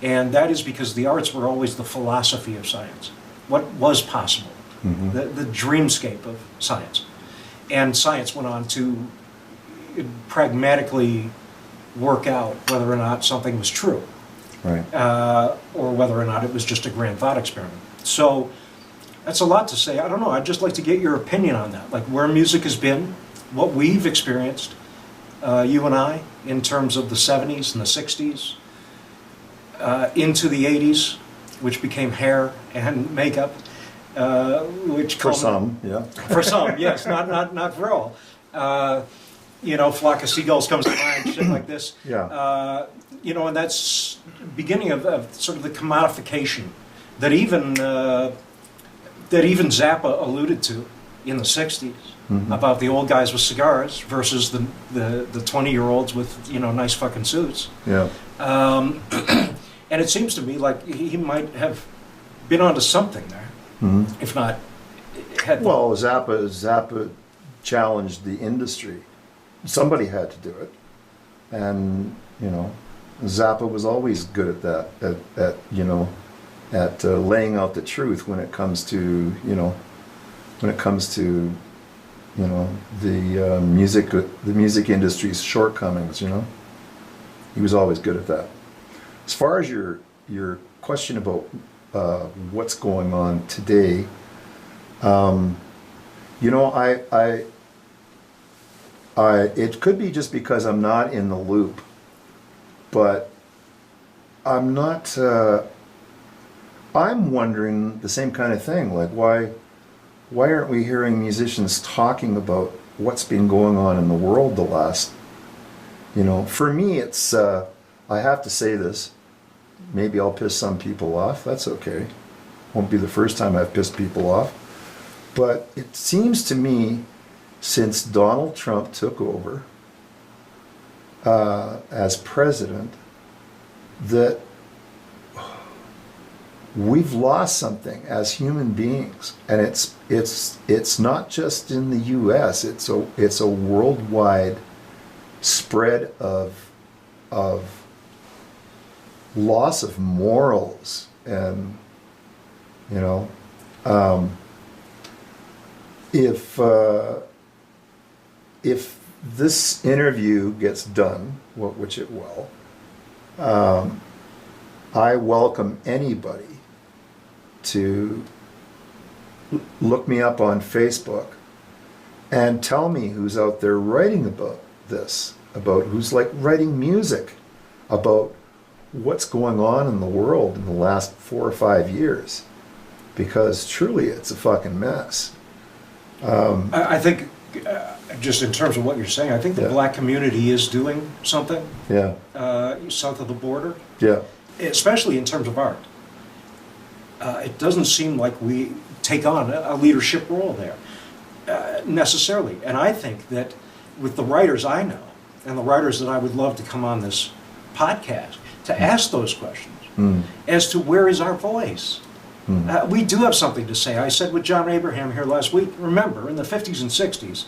And that is because the arts were always the philosophy of science. What was possible, the dreamscape of science. And science went on to pragmatically work out whether or not something was true. right. Or whether or not it was just a grand thought experiment. So that's a lot to say. I don't know. I'd just like to get your opinion on that, like where music has been, what we've experienced, you and I, in terms of the 70s and the 60s, into the 80s, which became hair and makeup, which For some, yeah. for some, yes, not for all. Flock of Seagulls comes to mind, shit like this. Yeah. And that's beginning of sort of the commodification that even Zappa alluded to in the 60s about the old guys with cigars versus the 20-year-olds with, nice fucking suits. Yeah. And it seems to me like he might have been onto something there, if not had. Well, Zappa challenged the industry. Somebody had to do it, and Zappa was always good at that. At laying out the truth when it comes to the music industry's shortcomings. He was always good at that. As far as your question about what's going on today, it could be just because I'm not in the loop, but I'm not. I'm wondering the same kind of thing. Like, why aren't we hearing musicians talking about what's been going on in the world the last? For me, it's. I have to say this. Maybe I'll piss some people off. That's okay. Won't be the first time I've pissed people off. But it seems to me, since Donald Trump took over as president, that we've lost something as human beings, and it's not just in the U.S. It's a worldwide spread of loss of morals, and if this interview gets done, which it will, I welcome anybody to look me up on Facebook and tell me who's out there writing about this, about who's writing music about what's going on in the world in the last 4 or 5 years, because truly it's a fucking mess. I think just in terms of what you're saying, I think the Yeah. black community is doing something Yeah, south of the border, yeah, especially in terms of art. It doesn't seem like we take on a leadership role there necessarily. And I think that with the writers I know and the writers that I would love to come on this podcast to ask those questions as to where is our voice. We do have something to say. I said with John Abraham here last week, remember, in the 50s and 60s,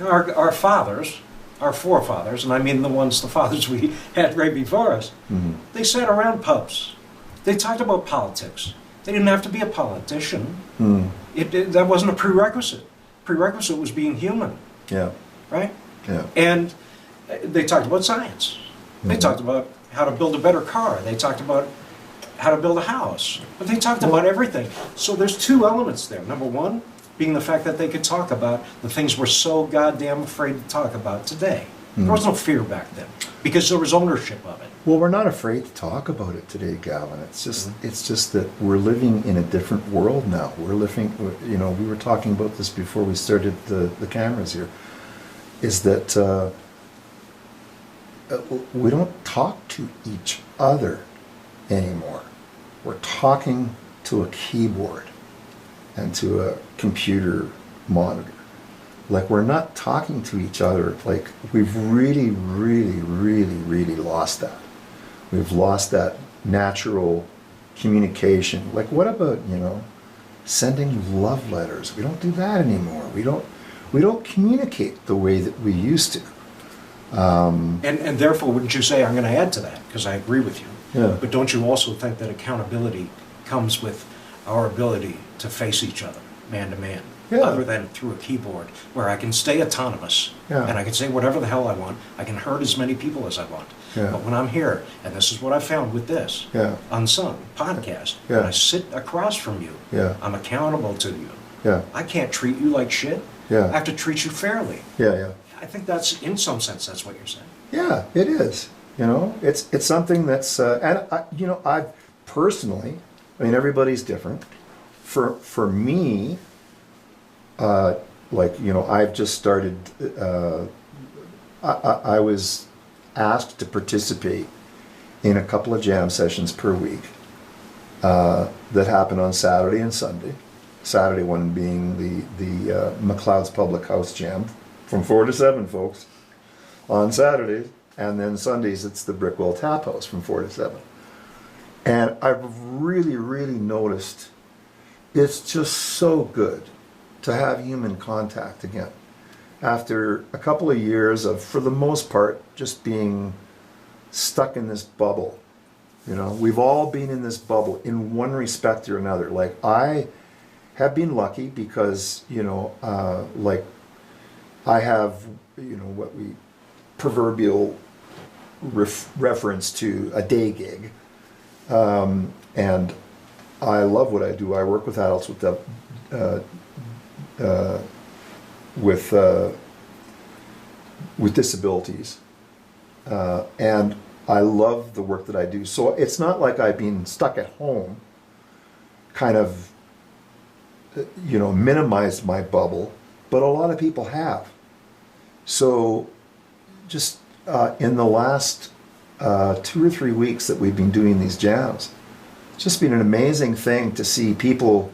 our fathers, our forefathers, and I mean the fathers we had right before us, they sat around pubs. They talked about politics. They didn't have to be a politician. That wasn't a prerequisite. Prerequisite was being human, yeah, right? yeah. And they talked about science. They talked about how to build a better car. They talked about how to build a house. But they talked about everything. So there's two elements there. Number one, being the fact that they could talk about the things we're so goddamn afraid to talk about today. There was no fear back then because there was ownership of it. Well, we're not afraid to talk about it today, Gavin. It's just that we're living in a different world now. We're living, you know, we were talking about this before we started the cameras here, is that we don't talk to each other anymore. We're talking to a keyboard and to a computer monitor. Like, we're not talking to each other. Like, we've really, really, really, really lost that. We've lost that natural communication. Like, what about, you know, sending love letters? We don't do that anymore. We don't communicate the way that we used to. And therefore, wouldn't you say, I'm going to add to that, because I agree with you. Yeah. But don't you also think that accountability comes with our ability to face each other, man to man, Yeah. other than through a keyboard, where I can stay autonomous, Yeah. and I can say whatever the hell I want, I can hurt as many people as I want. Yeah. But when I'm here, and this is what I found with this Yeah. UNSUNG podcast, Yeah. when I sit across from you, Yeah. I'm accountable to you. Yeah. I can't treat you like shit. Yeah. I have to treat you fairly. Yeah, yeah. I think that's, in some sense, that's what you're saying. Yeah, it is. You know, it's something that's, and you know, I personally, I mean, everybody's different. For me, like, you know, I've just started. I was asked to participate in a couple of jam sessions per week that happen on Saturday and Sunday. Saturday one being the McLeod's Public House Jam from 4 to 7, folks, on Saturdays. And then Sundays, it's the Brickwell Tap House from 4 to 7. And I've really, really noticed it's just so good to have human contact again. After a couple of years of, for the most part, just being stuck in this bubble. You know, we've all been in this bubble in one respect or another. Like, I have been lucky because, you know, like, I have, you know, what we proverbial reference to a day gig, and I love what I do. I work with adults with disabilities, and I love the work that I do. So it's not like I've been stuck at home, kind of, you know, minimized my bubble, but a lot of people have. So just in the last 2 or 3 weeks that we've been doing these jams, it's just been an amazing thing to see people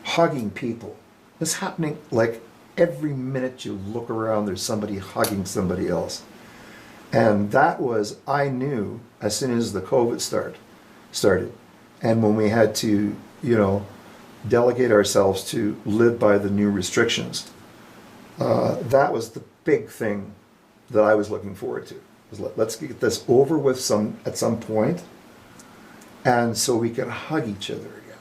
hugging people. It's happening like every minute you look around, there's somebody hugging somebody else. And that was, I knew as soon as the COVID started. And when we had to, you know, delegate ourselves to live by the new restrictions, that was the big thing that I was looking forward to. Was let's get this over with at some point, and so we can hug each other again.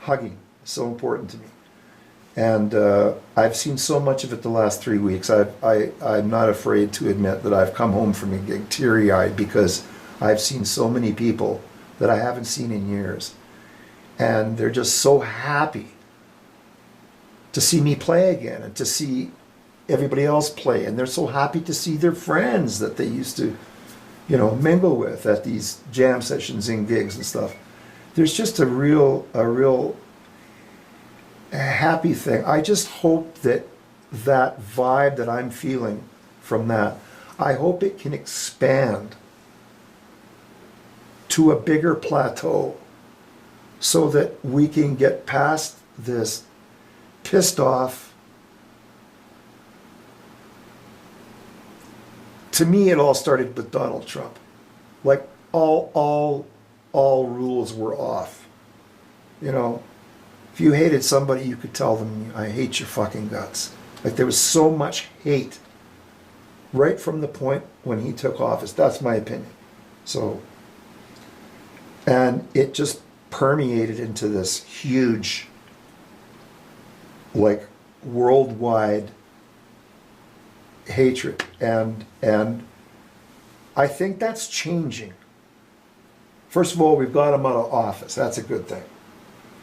Hugging is so important to me, and I've seen so much of it the last 3 weeks. I'm not afraid to admit that I've come home from a gig teary-eyed because I've seen so many people that I haven't seen in years, and they're just so happy to see me play again and to see everybody else play, and they're so happy to see their friends that they used to, you know, mingle with at these jam sessions and gigs and stuff. There's just a real happy thing. I just hope that that vibe that I'm feeling from that, I hope it can expand to a bigger plateau so that we can get past this pissed off. To me, it all started with Donald Trump. Like all rules were off. You know, if you hated somebody, you could tell them, I hate your fucking guts. Like there was so much hate right from the point when he took office. That's my opinion. So, and it just permeated into this huge, like, worldwide hatred. And I think that's changing. First of all, we've got him out of office. That's a good thing.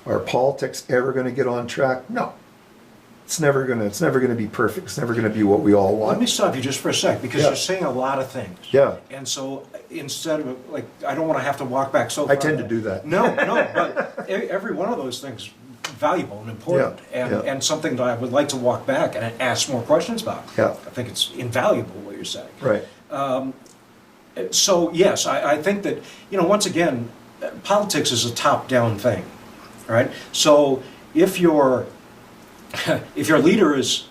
Are politics ever going to get on track? No. It's never gonna be perfect. It's never gonna be what we all want. Let me stop you just for a sec, because Yeah. you're saying a lot of things. Yeah. And so instead of, like, I don't want to have to walk back so far. I tend to do that. No, but every one of those things valuable and important, Yeah, yeah. and something that I would like to walk back and ask more questions about. Yeah. I think it's invaluable what you're saying. Right. So yes, I think that, you know, once again, politics is a top-down thing, right? So if your leader is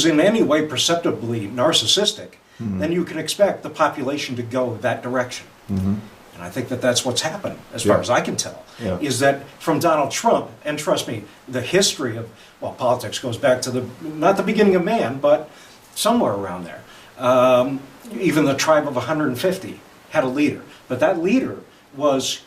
in any way perceptibly narcissistic, then you can expect the population to go that direction. And I think that that's what's happened, as far Yeah. as I can tell, Yeah. is that from Donald Trump, and trust me, the history of, well, politics goes back to not the beginning of man, but somewhere around there. Even the tribe of 150 had a leader, but that leader was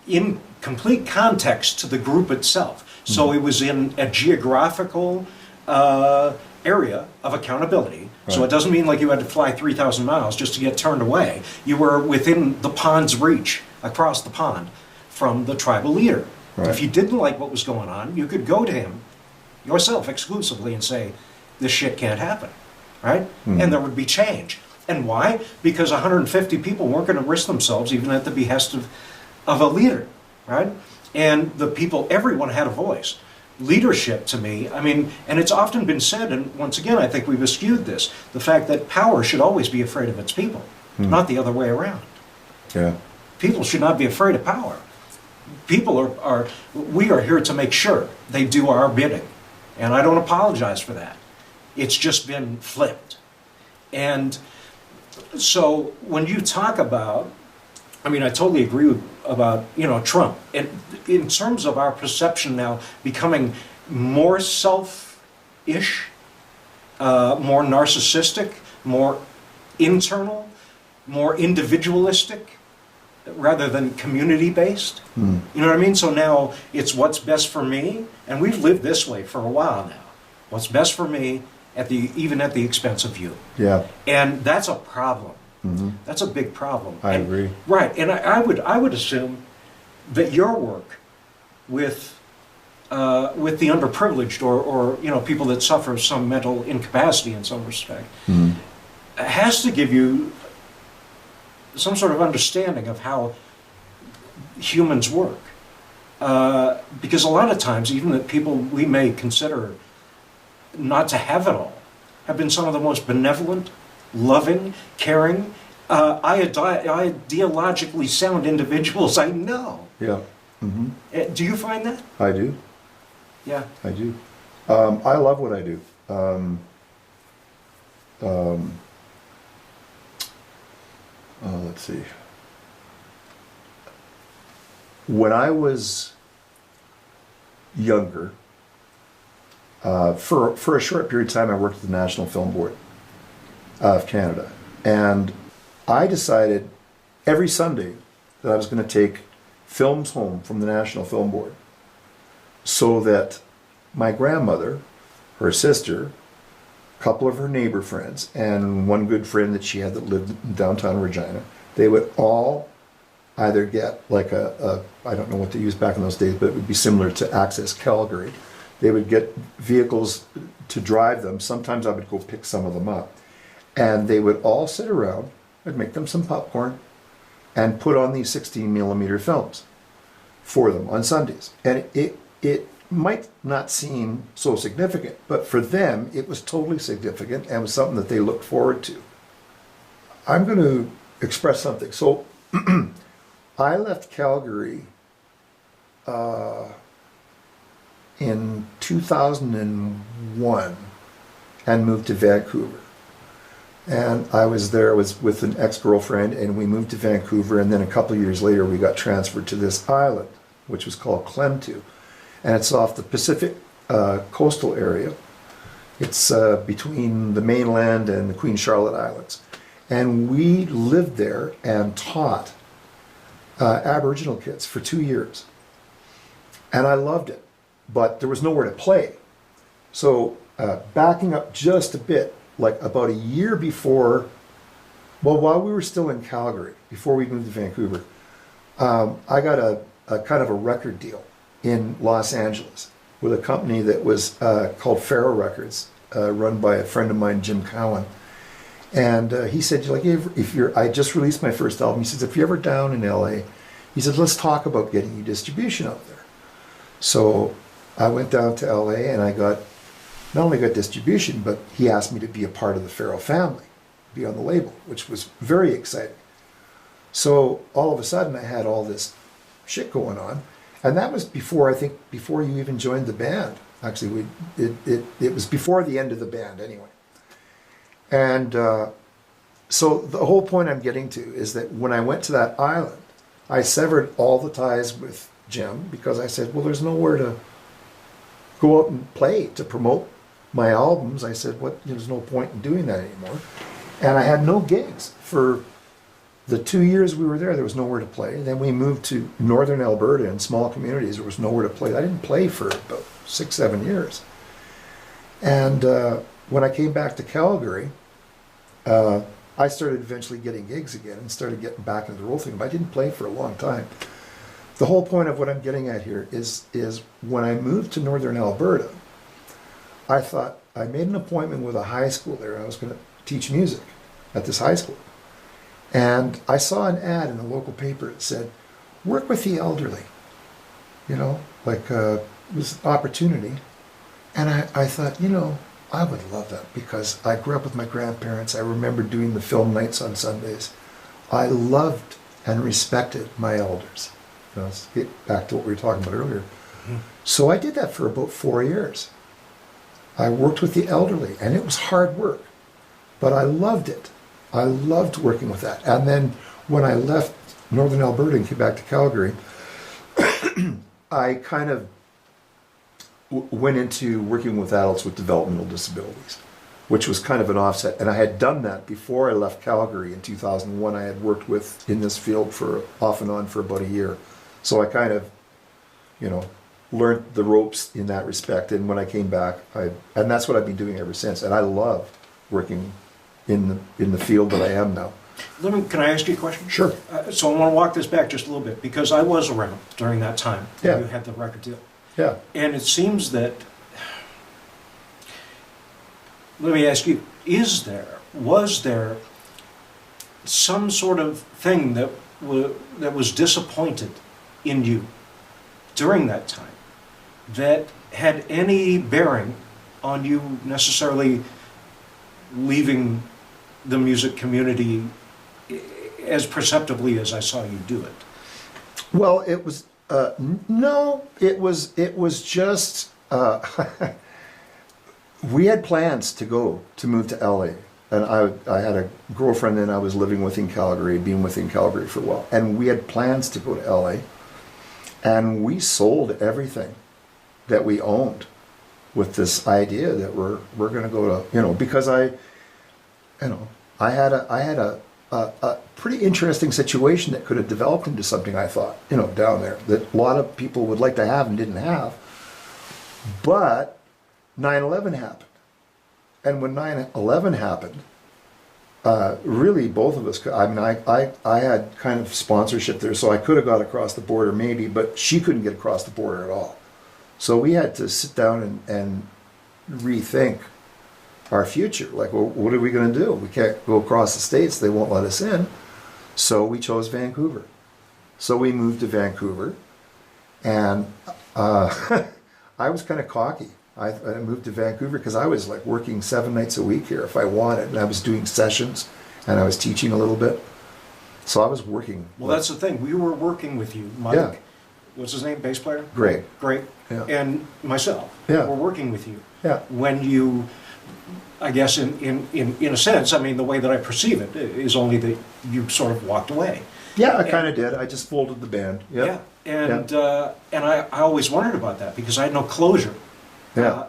in complete context to the group itself. So it was in a geographical area of accountability. So it doesn't mean like you had to fly 3,000 miles just to get turned away. You were within the pond's reach, across the pond, from the tribal leader. Right. If you didn't like what was going on, you could go to him yourself exclusively and say, this shit can't happen, right? And there would be change. And why? Because 150 people weren't going to risk themselves even at the behest of a leader, right? And the people, everyone had a voice. Leadership, to me, I mean, and it's often been said, and once again, I think we've eschewed this, the fact that power should always be afraid of its people, not the other way around. Yeah. People should not be afraid of power. People we are here to make sure they do our bidding. And I don't apologize for that. It's just been flipped. And so when you talk about, I mean, I totally agree about, you know, Trump. And in terms of our perception now becoming more self-ish, more narcissistic, more internal, more individualistic, rather than community-based. You know what I mean? So now it's what's best for me, and we've lived this way for a while now. What's best for me, even at the expense of you. Yeah. And that's a problem. That's a big problem. I agree. Right, and I would assume that your work with the underprivileged or you know, people that suffer some mental incapacity in some respect has to give you some sort of understanding of how humans work. Because a lot of times, even the people we may consider not to have it all have been some of the most benevolent, loving, caring, ideologically sound individuals I know. Yeah. Do you find that? I do. Yeah. I do. I love what I do. Let's see. When I was younger, for a short period of time, I worked at the National Film Board of Canada. And I decided every Sunday that I was going to take films home from the National Film Board so that my grandmother, her sister, a couple of her neighbor friends, and one good friend that she had that lived in downtown Regina, they would all either get like I don't know what they used back in those days, but it would be similar to Access Calgary. They would get vehicles to drive them. Sometimes I would go pick some of them up. And they would all sit around, I'd make them some popcorn, and put on these 16 millimeter films for them on Sundays. And it might not seem so significant, but for them, it was totally significant and was something that they looked forward to. I'm going to express something. So I left Calgary in 2001 and moved to Vancouver. And I was there with an ex-girlfriend, and we moved to Vancouver, and then a couple of years later we got transferred to this island, which was called Clemtu. And it's off the Pacific coastal area. It's between the mainland and the Queen Charlotte Islands. And we lived there and taught Aboriginal kids for 2 years. And I loved it, but there was nowhere to play. So backing up just a bit, like about a year before, well, while we were still in Calgary, before we moved to Vancouver, I got a kind of a record deal in Los Angeles with a company that was called Pharaoh Records, run by a friend of mine, Jim Cowan. And he said, like, I just released my first album. He says, if you're ever down in LA, he said, let's talk about getting you distribution out there. So I went down to LA and I not only got distribution, but he asked me to be a part of the Pharaoh family, be on the label, which was very exciting. So all of a sudden I had all this shit going on. And that was before, I think, before you even joined the band. Actually, it was before the end of the band anyway. And so the whole point I'm getting to is that when I went to that island, I severed all the ties with Jim because I said, well, there's nowhere to go out and play to promote my albums. I said, there's no point in doing that anymore. And I had no gigs for the 2 years we were there. There was nowhere to play. Then we moved to northern Alberta in small communities. There was nowhere to play. I didn't play for about 6-7 years. And when I came back to Calgary, I started eventually getting gigs again and started getting back into the role thing, but I didn't play for a long time. The whole point of what I'm getting at here is when I moved to northern Alberta, I thought, I made an appointment with a high school there. I was going to teach music at this high school. And I saw an ad in the local paper that said, work with the elderly, like it was an opportunity. And I thought, I would love that because I grew up with my grandparents. I remember doing the film nights on Sundays. I loved and respected my elders. Let's get back to what we were talking about earlier. Mm-hmm. So I did that for about 4 years. I worked with the elderly, and it was hard work, but I loved it. I loved working with that. And then when I left northern Alberta and came back to Calgary, I kind of went into working with adults with developmental disabilities, which was kind of an offset. And I had done that before I left Calgary in 2001. I had worked in this field for off and on for about a year. So I kind of, learned the ropes in that respect. And when I came back, and that's what I've been doing ever since. And I love working in the field that I am now. Can I ask you a question? Sure. So I want to walk this back just a little bit because I was around during that time when you had the record deal. Yeah. And it seems that, let me ask you, was there some sort of thing that was disappointed in you during that time that had any bearing on you necessarily leaving the music community as perceptively as I saw you do it? Well, it was no, it was just we had plans to move to LA, and I had a girlfriend that I was living with in Calgary, being within Calgary for a while, and we had plans to go to LA, and we sold everything that we owned with this idea that we're going to go to, because I had a pretty interesting situation that could have developed into something, I thought, down there that a lot of people would like to have and didn't have. But 9/11 happened. And when 9/11 happened, really both of us, I had kind of sponsorship there, so I could have got across the border maybe, but she couldn't get across the border at all. So we had to sit down and rethink our future. Like, well, what are we going to do? We can't go across the states. They won't let us in. So we chose Vancouver. So we moved to Vancouver. And I was kind of cocky. I moved to Vancouver because I was like working 7 nights a week here if I wanted, and I was doing sessions, and I was teaching a little bit. So I was working. Well, that's the thing. We were working with you, Mike. Yeah. What's his name? Bass player? Great. Great. Yeah. And myself. Yeah. We're working with you. Yeah. When you, I guess in a sense, I mean, the way that I perceive it is only that you sort of walked away. Yeah, I kind of did. I just folded the band. Yeah. And I always wondered about that because I had no closure. Yeah.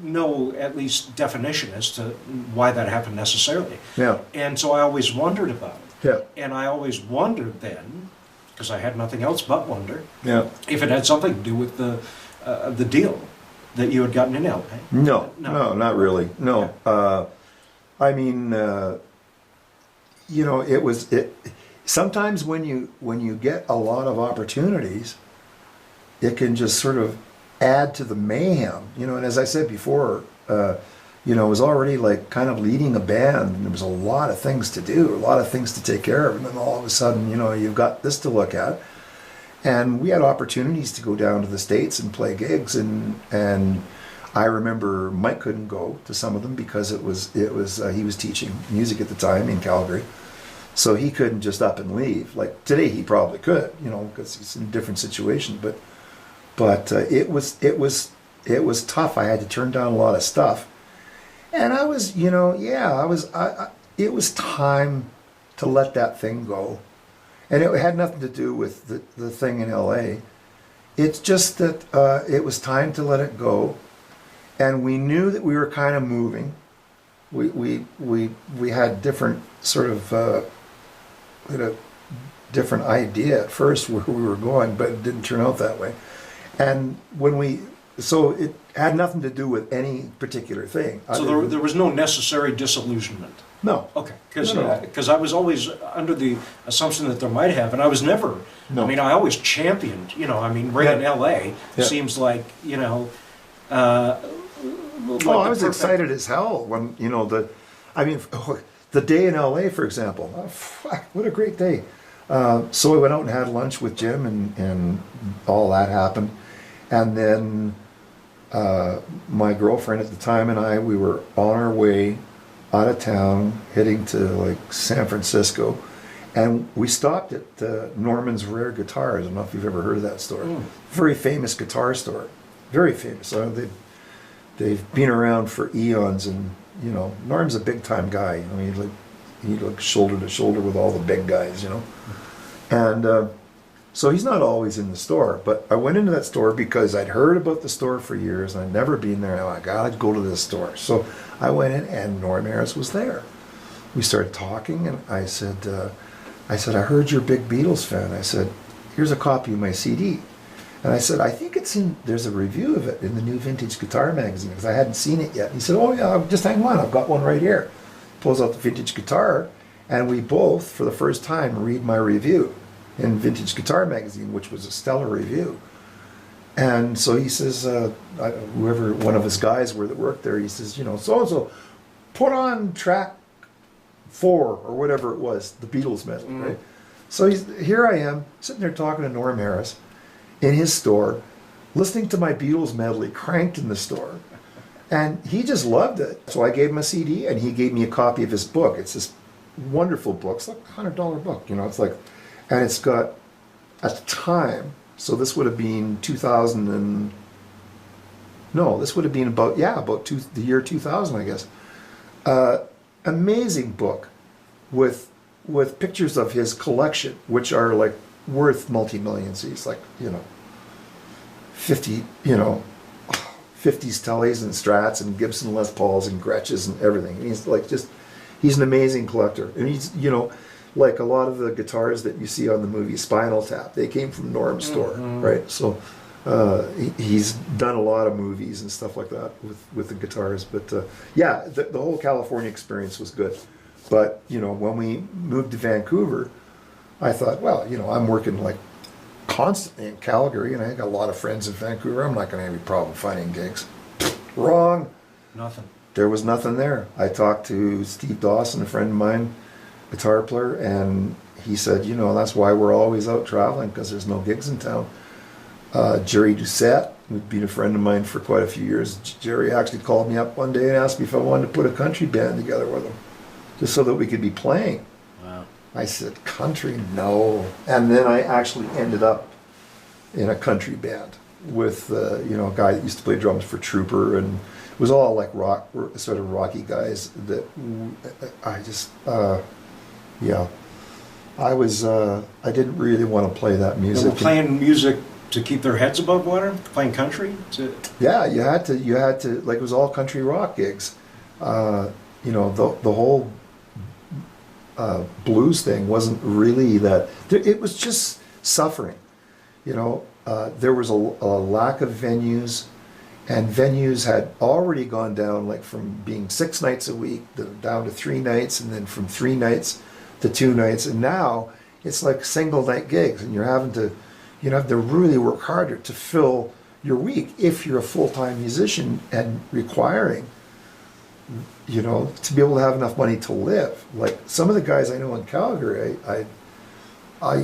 No, at least definition as to why that happened necessarily. Yeah. And so I always wondered about it. Yeah. And I always wondered then, because I had nothing else but wonder, Yeah. if it had something to do with the deal that you had gotten in LA. No, not really. No. I mean, you know, it. Sometimes when you get a lot of opportunities, it can just sort of add to the mayhem. You know, and as I said before, you know, I was already like kind of leading a band, and there was a lot of things to do, a lot of things to take care of, and then all of a sudden, you know, you've got this to look at. And we had opportunities to go down to the States and play gigs, and I remember Mike couldn't go to some of them because it was he was teaching music at the time in Calgary, so he couldn't just up and leave. Like today, he probably could, you know, because he's in a different situation. But it was tough. I had to turn down a lot of stuff, and I was, you know, it was time to let that thing go. And it had nothing to do with the thing in LA. It's just that it was time to let it go. And we knew that we were kind of moving. We had different sort of, we had a different idea at first where we were going, but it didn't turn out that way. And so it had nothing to do with any particular thing. So there was no necessary disillusionment. No. Okay, because No. I was always under the assumption that there might have, and I was never. No. I mean, I always championed. You know, I mean, right in L.A. Yeah. seems like, you know. I was excited as hell when, you know, the day in LA, for example. Oh, fuck, what a great day. So we went out and had lunch with Jim, and all that happened. And then my girlfriend at the time and we were on our way out of town, heading to like San Francisco. And we stopped at Norman's Rare Guitars. I don't know if you've ever heard of that store. Very famous guitar store. Very famous. They've been around for eons, and you know, Norm's a big time guy. I mean, he looks shoulder to shoulder with all the big guys, you know. And so he's not always in the store, but I went into that store because I'd heard about the store for years, and I'd never been there. And I gotta go to this store. So I went in, and Norm Harris was there. We started talking, and I said, I heard you're a big Beatles fan. I said, here's a copy of my CD. And I said, I think there's a review of it in the new Vintage Guitar magazine, because I hadn't seen it yet. And he said, oh yeah, just hang on, I've got one right here. Pulls out the Vintage Guitar, and we both, for the first time, read my review in Vintage Guitar magazine, which was a stellar review. And so he says, whoever, one of his guys that worked there, he says, you know, so-and-so, put on track 4 or whatever it was, the Beatles medley, right? So here I am, sitting there talking to Norm Harris in his store, listening to my Beatles medley cranked in the store. And he just loved it. So I gave him a CD, and he gave me a copy of his book. It's this wonderful book. It's like a $100 book, you know, it's like, and it's got, at the time, so this would have been 2000 and, no, this would have been about the year 2000, I guess. Amazing book with pictures of his collection, which are like worth multi-millions. He's like, you know, 50, you know, 50s Tellys and Strats and Gibson Les Pauls and Gretches and everything. And he's like he's an amazing collector. And he's, you know, like a lot of the guitars that you see on the movie Spinal Tap, they came from Norm's store, right? So he's done a lot of movies and stuff like that with the guitars. But yeah, the whole California experience was good. But, you know, when we moved to Vancouver, I thought, well, you know, I'm working like constantly in Calgary, and I got a lot of friends in Vancouver. I'm not going to have any problem finding gigs. Wrong. Nothing. There was nothing there. I talked to Steve Dawson, a friend of mine, guitar player, and he said, you know, that's why we're always out traveling, because there's no gigs in town. Jerry Doucette, who'd been a friend of mine for quite a few years, Jerry actually called me up one day and asked me if I wanted to put a country band together with him, just so that we could be playing. Wow. I said, country? No. And then I actually ended up in a country band with, you know, a guy that used to play drums for Trooper, and it was all like rock, sort of rocky guys that I just, yeah. I didn't really want to play that They music. were playing music to keep their heads above water, playing country. Yeah, you had to, like, it was all country rock gigs. You know, the whole blues thing wasn't really that, it was just suffering. You know, there was a lack of venues, and venues had already gone down, like from being 6 nights a week down to 3 nights, and then from 3 nights to 2 nights, and now it's like single night gigs, and you have to really work harder to fill your week if you're a full-time musician, and requiring, you know, to be able to have enough money to live. Like some of the guys I know in Calgary, I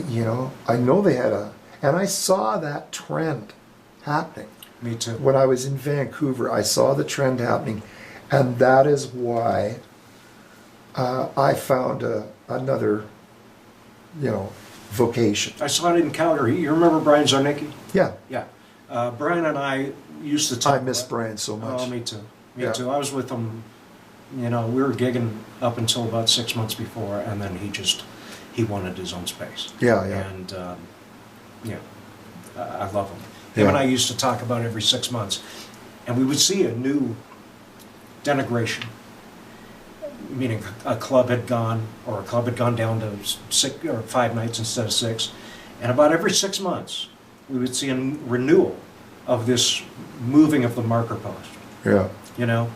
know they had and I saw that trend happening. Me too. When I was in Vancouver, I saw the trend happening, and that is why I found another, you know, vocation. I saw it in Calgary. You remember Brian Zarnicki? Yeah, Yeah. Brian and I used to talk. I miss Brian so much. Oh, me too. Me Yeah. too. I was with him, you know, we were gigging up until about 6 months before, and then he wanted his own space. Yeah, yeah. And, yeah, I love him. Him and Yeah. I used to talk about every 6 months, and we would see a new denigration, meaning a club had gone, or a club had gone down to 6 or 5 nights instead of 6, and about every 6 months, we would see a renewal of this moving of the marker post. Yeah. You know?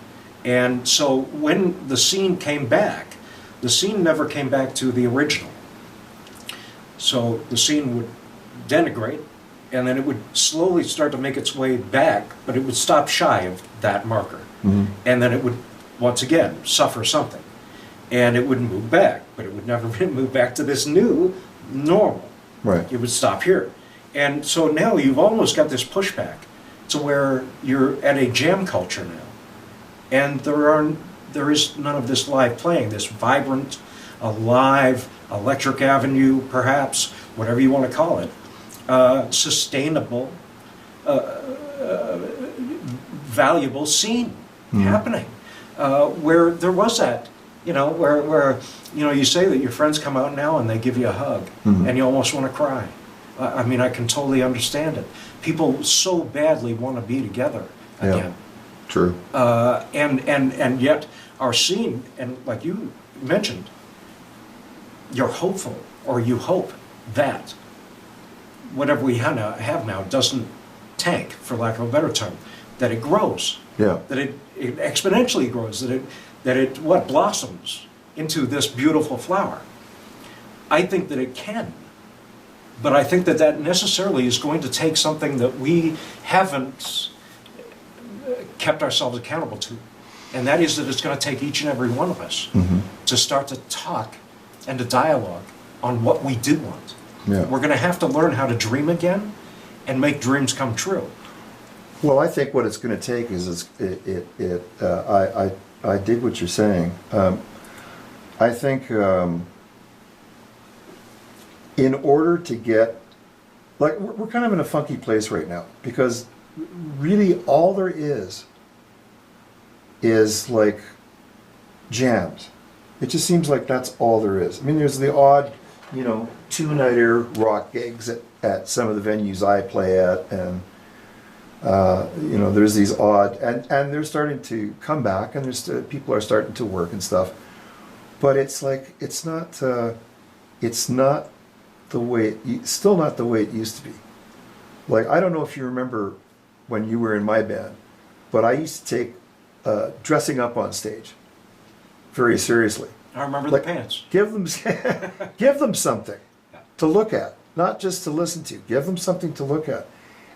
And so when the scene came back, the scene never came back to the original. So the scene would denigrate, and then it would slowly start to make its way back, but it would stop shy of that marker. Mm-hmm. And then it would, once again, suffer something. And it would move back, but it would never move back to this new normal. Right. It would stop here. And so now you've almost got this pushback to where you're at a jam culture now. And there is none of this live playing, this vibrant, alive, Electric Avenue, perhaps, whatever you want to call it, sustainable, valuable scene happening, where there was that, you know, where you know, you say that your friends come out now and they give you a hug, and you almost want to cry. I mean, I can totally understand it. People so badly want to be together again. Yeah. True. And yet our scene, and like you mentioned, you're hopeful, or you hope that whatever we have now doesn't tank, for lack of a better term, that it grows, Yeah. that it exponentially grows, that it blossoms into this beautiful flower. I think that it can, but I think that necessarily is going to take something that we haven't kept ourselves accountable to, and that is that it's going to take each and every one of us to start to talk and to dialogue on what we do want. Yeah. We're going to have to learn how to dream again and make dreams come true. Well, I think what it's going to take is I dig what you're saying. I think in order to get, like, we're kind of in a funky place right now, because really all there is like jams. It just seems like that's all there is. I mean, there's the odd, you know, 2-nighter rock gigs at some of the venues I play at, and you know, there's these odd, and they're starting to come back, and there's people are starting to work and stuff. But it's like it's not the way still not the way it used to be. Like, I don't know if you remember when you were in my band, but I used to take dressing up on stage very seriously. I remember Like, the pants. Give them something to look at, not just to listen to. Give them something to look at,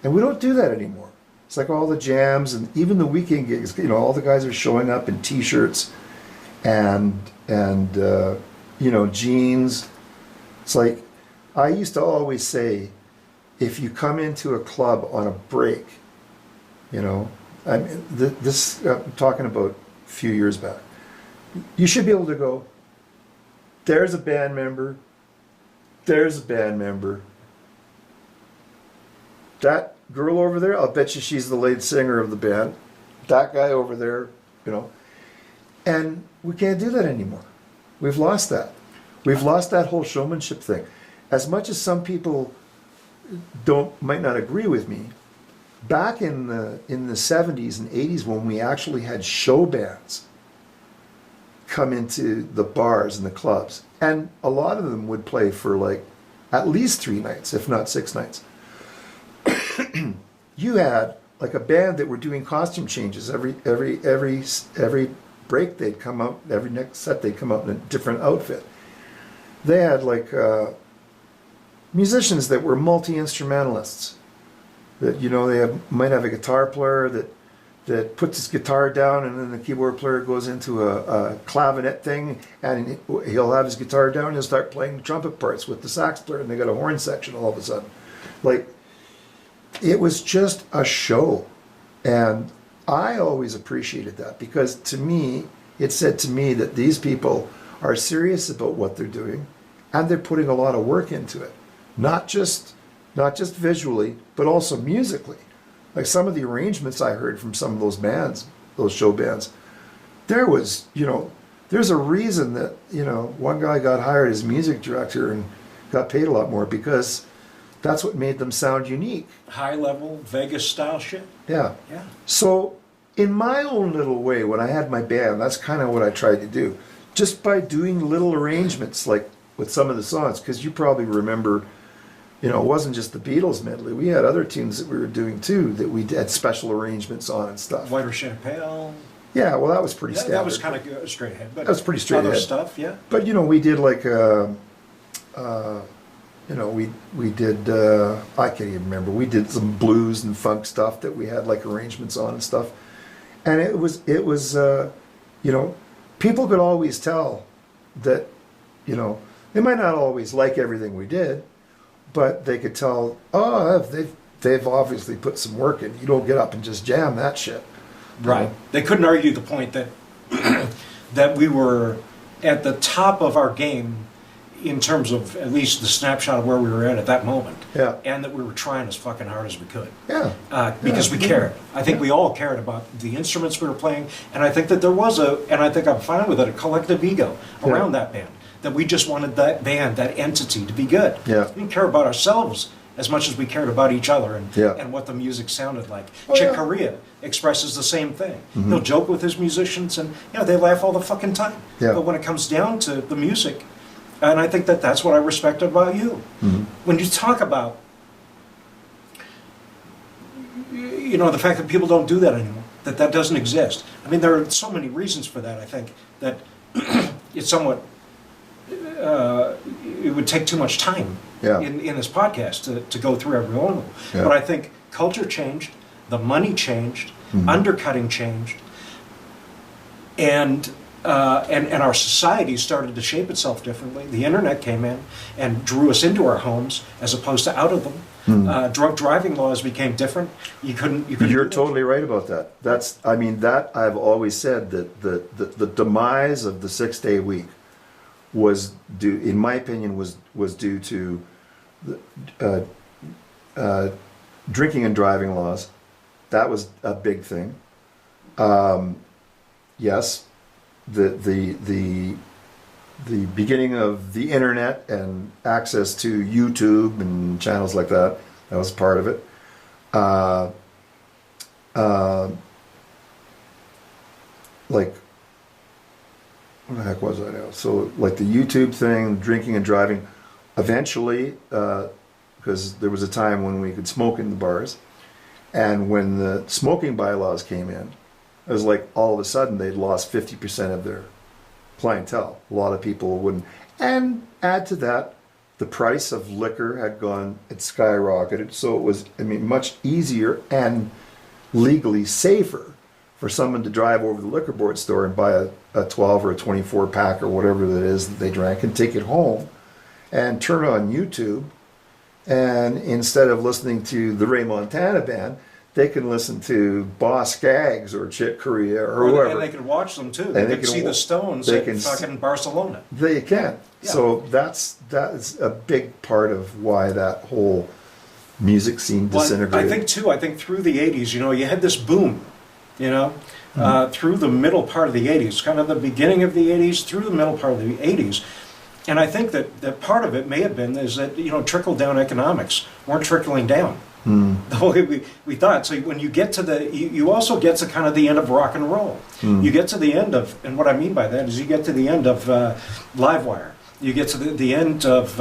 and we don't do that anymore. It's like all the jams and even the weekend gigs. You know, all the guys are showing up in T-shirts and you know, jeans. It's like, I used to always say, if you come into a club on a break You know, I mean, this I'm talking about a few years back. You should be able to go, there's a band member, there's a band member. That girl over there, I'll bet you she's the lead singer of the band. That guy over there, you know. And we can't do that anymore. We've lost that. We've lost that whole showmanship thing. As much as some people might not agree with me, back in the 70s and 80s when we actually had show bands come into the bars and the clubs, and a lot of them would play for like at least 3 nights, if not 6 nights. You had like a band that were doing costume changes every break. They'd come out, every next set they'd come out in a different outfit. They had like musicians that were multi-instrumentalists. That, you know, might have a guitar player that puts his guitar down, and then the keyboard player goes into a clavinet thing, and he'll have his guitar down and he'll start playing the trumpet parts with the sax player, and they got a horn section all of a sudden. Like, it was just a show. And I always appreciated that, because to me, it said to me that these people are serious about what they're doing, and they're putting a lot of work into it. Not just visually, but also musically. Like some of the arrangements I heard from some of those bands, those show bands, there was, you know, there's a reason that, you know, one guy got hired as music director and got paid a lot more, because that's what made them sound unique. High level, Vegas style shit. Yeah. Yeah. So in my own little way, when I had my band, that's kind of what I tried to do. Just by doing little arrangements, like with some of the songs, because you probably remember, you know, it wasn't just the Beatles medley. We had other tunes that we were doing too, that we had special arrangements on and stuff. Whiter Chappelle. Yeah, well, that was pretty standard. That was kind of straight ahead. But that was pretty straight other ahead. stuff, yeah. But, you know, we did like, you know, we did, I can't even remember, we did some blues and funk stuff that we had like arrangements on and stuff. And it was you know, people could always tell that, you know, they might not always like everything we did, but they could tell, oh, they've obviously put some work in. You don't get up and just jam that shit. Right. They couldn't argue the point that that we were at the top of our game in terms of at least the snapshot of where we were at that moment. Yeah. And that we were trying as fucking hard as we could. Yeah. Because we cared. I think we all cared about the instruments we were playing, and I think that there was and I think I'm fine with it, a collective ego around that band. That we just wanted that band, that entity, to be good. Yeah. We didn't care about ourselves as much as we cared about each other and what the music sounded like. Chick Corea expresses the same thing. Mm-hmm. He'll joke with his musicians, and you know they laugh all the fucking time. Yeah. But when it comes down to the music, and I think that that's what I respect about you. Mm-hmm. When you talk about, you know, the fact that people don't do that anymore, that doesn't exist. I mean, there are so many reasons for that. I think that it's somewhat. It would take too much time in this podcast to go through every one of them. Yeah. But I think culture changed, the money changed, undercutting changed, and our society started to shape itself differently. The internet came in and drew us into our homes as opposed to out of them. Drunk driving laws became different. You couldn't. You're totally right about that. I mean, that I've always said that the demise of the 6-day week was due, in my opinion, was due to drinking and driving laws. That was a big thing. Yes, the beginning of the internet and access to YouTube and channels like that was part of it. Like, what the heck was I now? So, like the YouTube thing, drinking and driving, eventually, because there was a time when we could smoke in the bars, and when the smoking bylaws came in, it was like all of a sudden they'd lost 50% of their clientele. A lot of people wouldn't. And add to that, the price of liquor had skyrocketed. So it was, I mean, much easier and legally safer for someone to drive over to the liquor board store and buy a 12 or a 24 pack or whatever that is that they drank and take it home and turn on YouTube. And instead of listening to the Ray Montana band, they can listen to Boss Skaggs or Chick Corea or whoever. And they can watch them too. And They can see the Stones in fucking Barcelona. They can. Yeah. So that's a big part of why that whole music scene disintegrated. I think through the 80s, you had this boom, through the middle part of the 80s, kind of the beginning of the 80s, through the middle part of the 80s. And I think that part of it may have been is that, trickle-down economics weren't trickling down the way we thought. So when you get to you also get to kind of the end of rock and roll. You get to the end of, and what I mean by that is you get to the end of Livewire. You get to the end of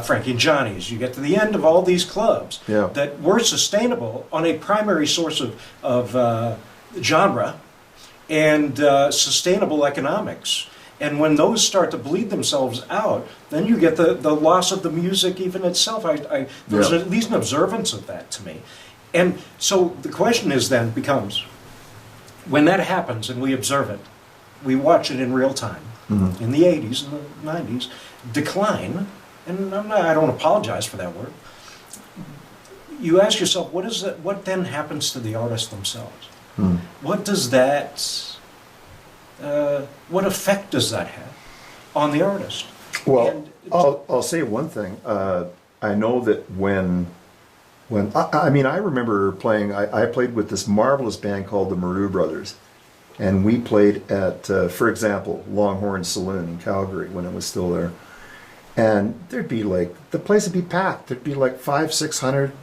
Frankie and Johnny's. You get to the end of all these clubs that were sustainable on a primary source of genre and sustainable economics. And when those start to bleed themselves out, then you get the loss of the music even itself. There's at least an observance of that to me. And so the question is then becomes, when that happens and we observe it, we watch it in real time, in the 80s and the 90s, decline, and I don't apologize for that word, you ask yourself, what then happens to the artists themselves? What does that... what effect does that have on the artist? Well, I'll say one thing. I know that when I remember playing. I played with this marvelous band called the Maru Brothers, and we played at, for example, Longhorn Saloon in Calgary when it was still there. And there'd be the place would be packed. There'd be 500-600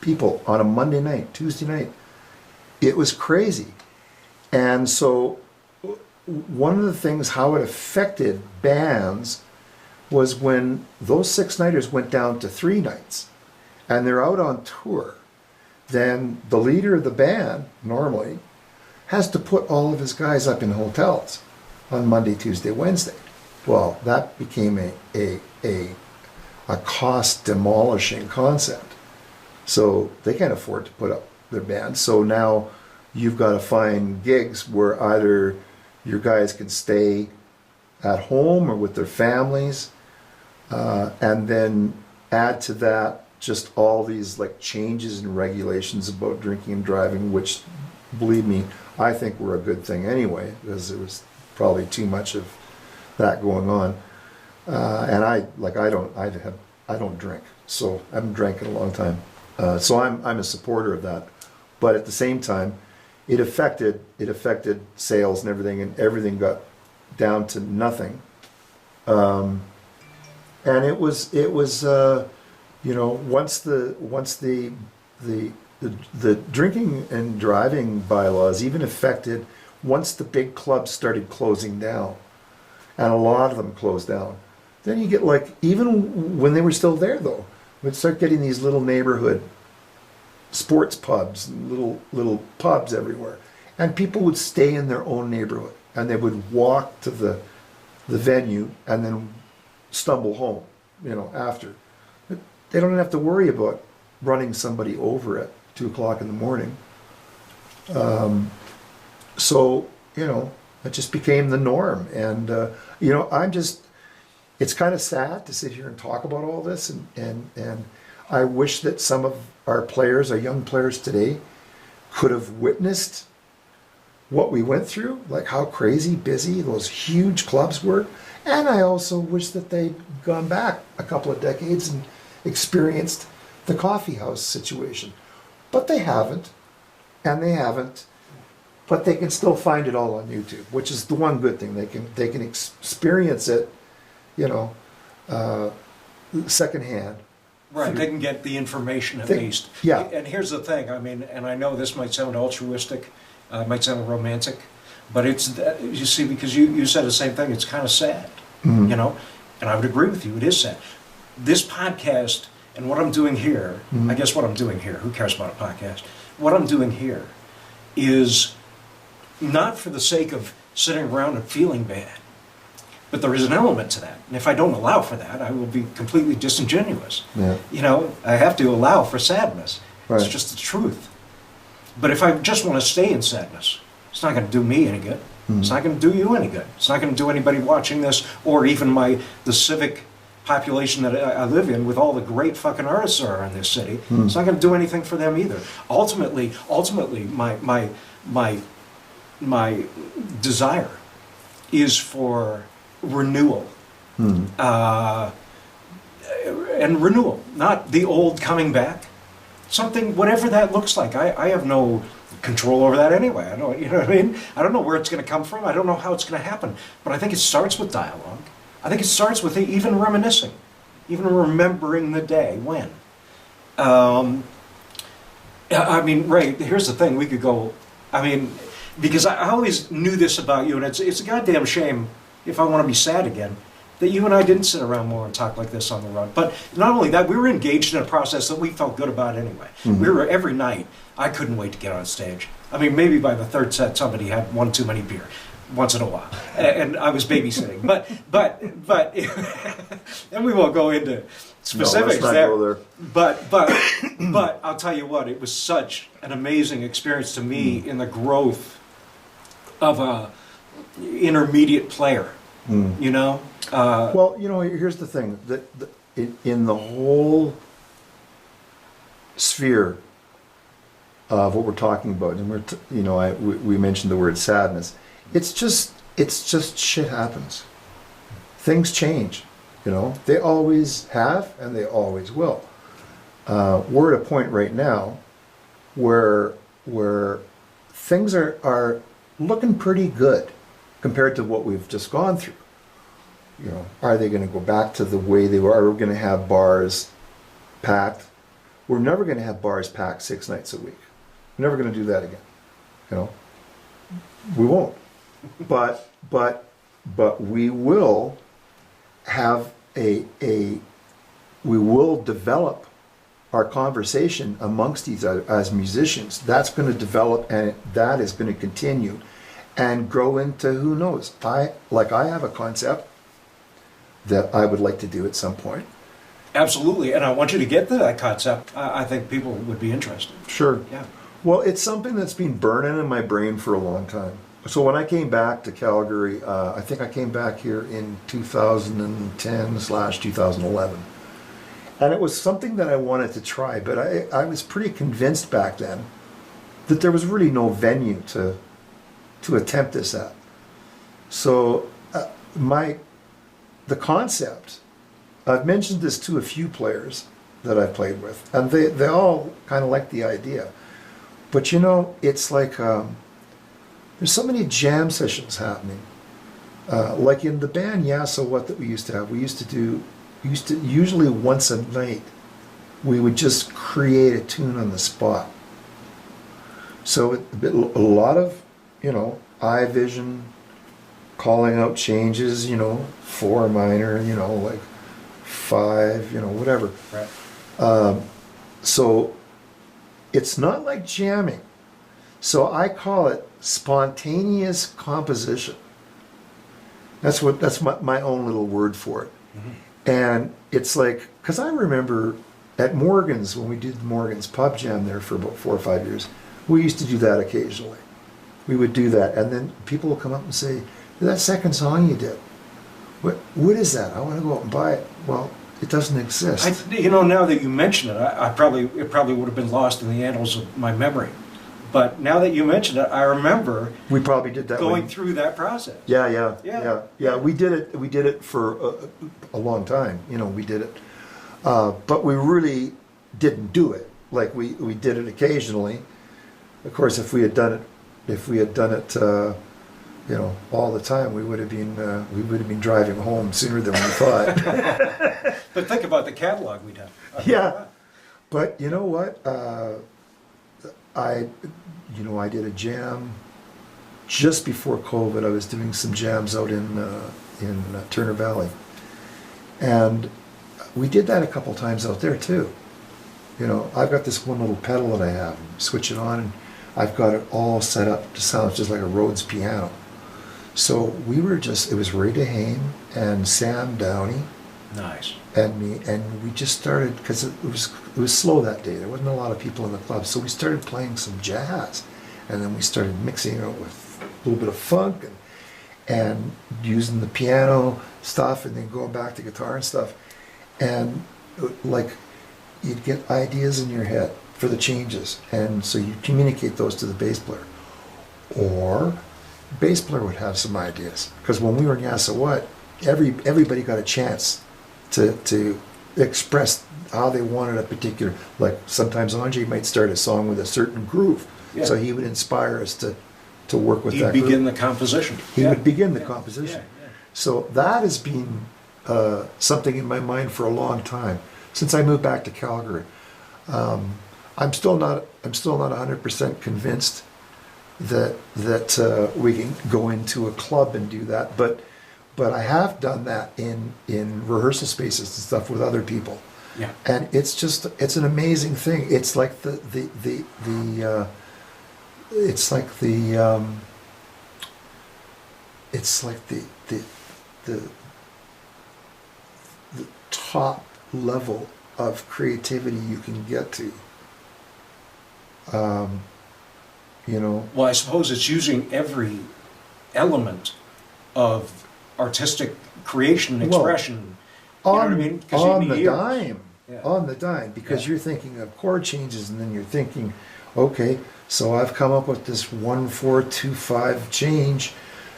people on a Monday night, Tuesday night. It was crazy, and so. One of the things, how it affected bands, was when those 6-nighters went down to 3 nights, and they're out on tour, then the leader of the band, normally, has to put all of his guys up in hotels on Monday, Tuesday, Wednesday. Well, that became a cost-demolishing concept. So they can't afford to put up their band. So now you've got to find gigs where either your guys can stay at home or with their families, and then add to that just all these changes in regulations about drinking and driving, which, believe me, I think were a good thing anyway, because there was probably too much of that going on. And I don't drink, so I haven't drank in a long time. So I'm a supporter of that, but at the same time, it affected sales and everything got down to nothing. And it was once the drinking and driving bylaws even affected once the big clubs started closing down, and a lot of them closed down. Then you get even when they were still there though, we'd start getting these little neighborhood sports pubs and little pubs everywhere, and people would stay in their own neighborhood and they would walk to the venue and then stumble home after. They don't have to worry about running somebody over at 2 o'clock in the morning. So it just became the norm, and it's kind of sad to sit here and talk about all this, and I wish that some of our young players today, could have witnessed what we went through, how crazy busy those huge clubs were. And I also wish that they'd gone back a couple of decades and experienced the coffee house situation. But they haven't, but they can still find it all on YouTube, which is the one good thing. They can experience it, secondhand. Right, they can get the information at least. Yeah. And here's the thing, and I know this might sound altruistic, might sound romantic, but it's, you see, because you said the same thing, it's kind of sad, and I would agree with you, it is sad. This podcast and what I'm doing here, I guess what I'm doing here, who cares about a podcast? What I'm doing here is not for the sake of sitting around and feeling bad, but there is an element to that. And if I don't allow for that, I will be completely disingenuous. Yeah. I have to allow for sadness. Right. It's just the truth. But if I just want to stay in sadness, it's not going to do me any good. It's not going to do you any good. It's not going to do anybody watching this, or even the civic population that I live in, with all the great fucking artists that are in this city, it's not going to do anything for them either. Ultimately, my desire is for renewal. And renewal, not the old coming back. Something, whatever that looks like. I have no control over that anyway. I don't, you know what I mean? I don't know where it's going to come from. I don't know how it's going to happen. But I think it starts with dialogue. I think it starts with even reminiscing, even remembering the day when. I mean, Ray, here's the thing. We could go, I mean, because I always knew this about you, and it's a goddamn shame, if I want to be sad again, that you and I didn't sit around more and talk like this on the road. But not only that, we were engaged in a process that we felt good about anyway. We were, every night, I couldn't wait to get on stage. I mean, maybe by the third set, somebody had one too many beer, once in a while. And I was babysitting. But and we won't go into specifics there. But I'll tell you what, it was such an amazing experience to me in the growth of a intermediate player, you know? Well, you know, here's the thing. In the whole sphere of what we're talking about, and we mentioned the word sadness. It's just shit happens. Things change, you know. They always have, and they always will. We're at a point right now where things are looking pretty good compared to what we've just gone through. You know, are they going to go back to the way they were? Are we going to have bars packed? We're never going to have bars packed 6 nights a week. We're never going to do that again. You know, we won't. But we will have we will develop our conversation amongst each other as musicians. That's going to develop, and that is going to continue and grow into who knows. I have a concept that I would like to do at some point. Absolutely, and I want you to get to that concept. I think people would be interested. Sure. Yeah. Well, it's something that's been burning in my brain for a long time. So when I came back to Calgary, I think I came back here in 2010/2011. And it was something that I wanted to try, but I was pretty convinced back then that there was really no venue to attempt this at. So the concept, I've mentioned this to a few players that I've played with, and they all kind of like the idea. But you know, it's like there's so many jam sessions happening. Like in the band Yasso, that we used to have, usually once a night, we would just create a tune on the spot. So a lot of, you know, eye vision, calling out changes, you know, 4 minor, you know, like 5, you know, whatever. Right. So it's not like jamming. So I call it spontaneous composition. That's my own little word for it. Mm-hmm. And it's like, because I remember at Morgan's, when we did Morgan's Pub Jam there for about 4 or 5 years, we used to do that occasionally. We would do that, and then people will come up and say, that second song you did, what is that? I want to go out and buy it. Well, it doesn't exist. You know, now that you mention it, it probably would have been lost in the annals of my memory. But now that you mention it, I remember we probably did that going through that process. Yeah. We did it for a long time. You know, we did it, but we really didn't do it. Like we did it occasionally. Of course, if we had done it, you know, all the time, we would have been driving home sooner than we thought. But think about the catalog we done. Yeah, but you know what? I did a jam just before COVID. I was doing some jams out in Turner Valley, and we did that a couple times out there too. You know, I've got this one little pedal that I have. Switch it on, and I've got it all set up to sound just like a Rhodes piano. So it was Ray DeHane and Sam Downey. Nice. And me, and we just started, because it was slow that day. There wasn't a lot of people in the club, so we started playing some jazz, and then we started mixing it with a little bit of funk and using the piano stuff, and then going back to guitar and stuff. and like you'd get ideas in your head for the changes, and so you communicate those to the bass player, or bass player would have some ideas, because when we were in Yasso What, everybody got a chance to express how they wanted a particular, like sometimes Andre might start a song with a certain groove, Yeah. so he would inspire us to work with He'd that begin groove. the composition. He Yeah. would begin the Yeah. composition. Yeah. So that has been something in my mind for a long time since I moved back to Calgary. I'm still not 100% convinced that we can go into a club and do that, but I have done that in rehearsal spaces and stuff with other people, Yeah. and it's an amazing thing. It's like the top level of creativity you can get to. You know, Well, I suppose it's using every element of artistic creation and Well, expression. You know what I on, mean? 'Cause you on need the ears. dime, Yeah. on the dime, because Yeah. you're thinking of chord changes, and then you're thinking, okay, so I've come up with this 1-4-2-5 change.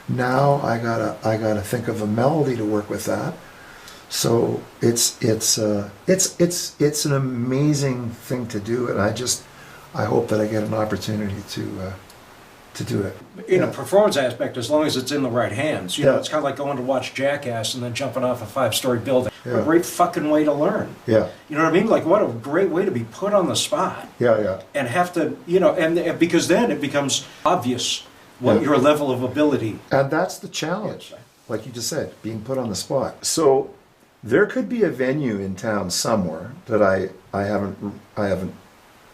Now I gotta think of a melody to work with that. So it's an amazing thing to do, and I hope that I get an opportunity to do it. In a Yeah. performance aspect, as long as it's in the right hands. You know, Yeah. it's kind of like going to watch Jackass and then jumping off a 5-story building. What Yeah. a great fucking way to learn. Yeah, You know what I mean? Like, what a great way to be put on the spot yeah. and have to, you know, and because then it becomes obvious what Yeah. your level of ability. And that's the challenge, like you just said, being put on the spot. So there could be a venue in town somewhere that I haven't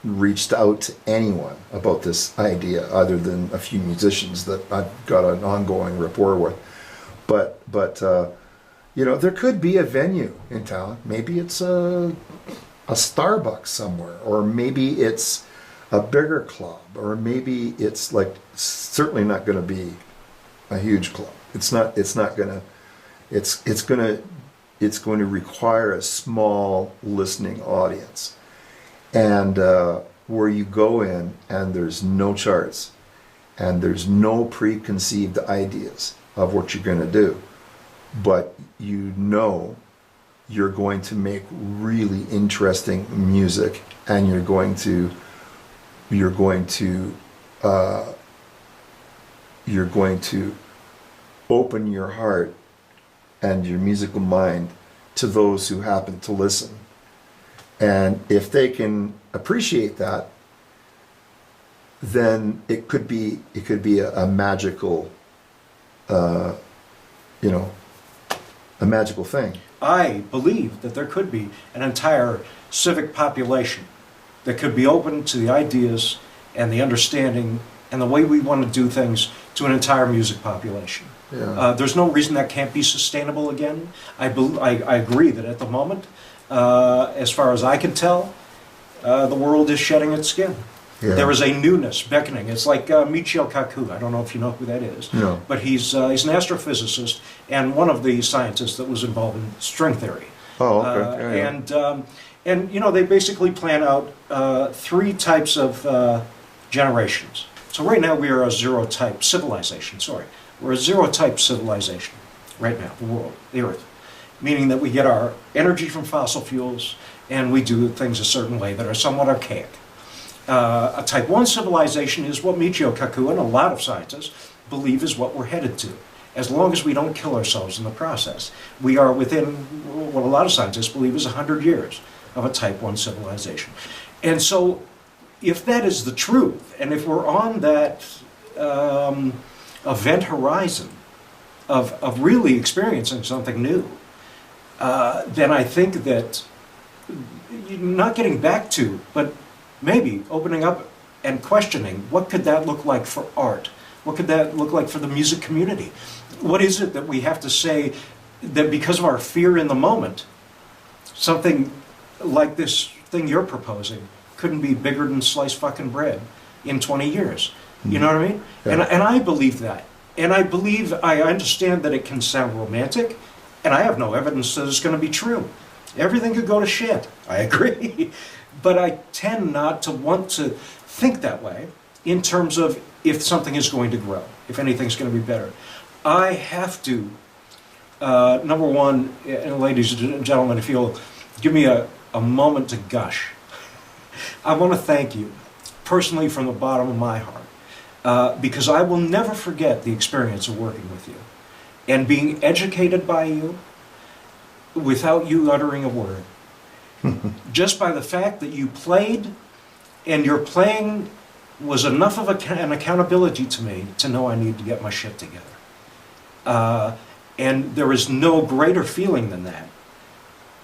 reached out to anyone about this idea, other than a few musicians that I've got an ongoing rapport with. But you know, there could be a venue in town. Maybe it's a Starbucks somewhere, or maybe it's a bigger club, or maybe it's like certainly not going to be a huge club. It's going to require a small listening audience, and where you go in and there's no charts and there's no preconceived ideas of what you're going to do, but you know you're going to make really interesting music, and you're going to open your heart and your musical mind to those who happen to listen. And if they can appreciate that, then it could be a magical, a magical thing. I believe that there could be an entire civic population that could be open to the ideas and the understanding and the way we want to do things to an entire music population. Yeah. There's no reason that can't be sustainable again. I agree that at the moment, as far as I can tell, the world is shedding its skin. Yeah. There is a newness beckoning. It's like Michio Kaku. I don't know if you know who that is. No. But he's an astrophysicist and one of the scientists that was involved in string theory. Oh, okay. Yeah. And you know, they basically plan out 3 types of generations. So right now we are a zero-type civilization. Sorry, we're a zero-type civilization right now. The world, the Earth, meaning that we get our energy from fossil fuels and we do things a certain way that are somewhat archaic. A Type 1 civilization is what Michio Kaku and a lot of scientists believe is what we're headed to. As long as we don't kill ourselves in the process, we are within what a lot of scientists believe is 100 years of a Type 1 civilization. And so, if that is the truth, and if we're on that event horizon of really experiencing something new, then I think that not getting back to, but maybe opening up and questioning, what could that look like for art? What could that look like for the music community? What is it that we have to say that because of our fear in the moment, something like this thing you're proposing couldn't be bigger than sliced fucking bread in 20 years? You know what I mean? Yeah. And I believe that. And I understand that it can sound romantic, and I have no evidence that it's going to be true. everything could go to shit. I agree. But I tend not to want to think that way in terms of if something is going to grow, if anything's going to be better. I have to, number one, and ladies and gentlemen, if you'll give me a moment to gush, I want to thank you personally from the bottom of my heart, because I will never forget the experience of working with you and being educated by you without you uttering a word. Just by the fact that you played, and your playing was enough of an accountability to me to know I need to get my shit together. And there is no greater feeling than that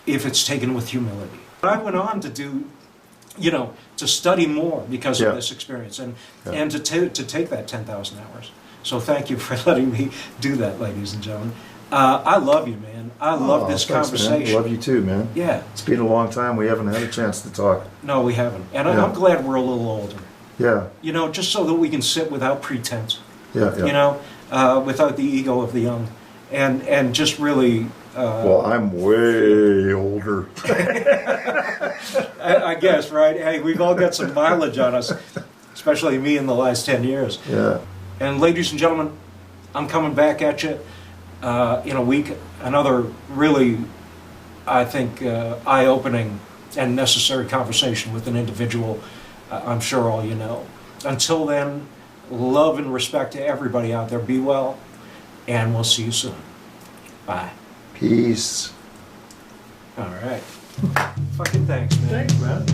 if it's taken with humility. I went on to do, you know, to study more because of this experience, and to take that 10,000 hours. So thank you for letting me do that, ladies and gentlemen. I love you, man. I love this conversation. Man. Love you too, man. Yeah. It's been a long time. We haven't had a chance to talk. No, we haven't. And I'm glad we're a little older. Yeah. You know, just so that we can sit without pretense. Yeah. You know, without the ego of the young. And just really... well, I'm way older. I guess, right? Hey, we've all got some mileage on us, especially me in the last 10 years. Yeah. And ladies and gentlemen, I'm coming back at you in a week. Another really, I think, eye-opening and necessary conversation with an individual I'm sure all you know. Until then, love and respect to everybody out there. Be well, and we'll see you soon. Bye. Peace. All right. Fucking thanks, man. Thanks, man.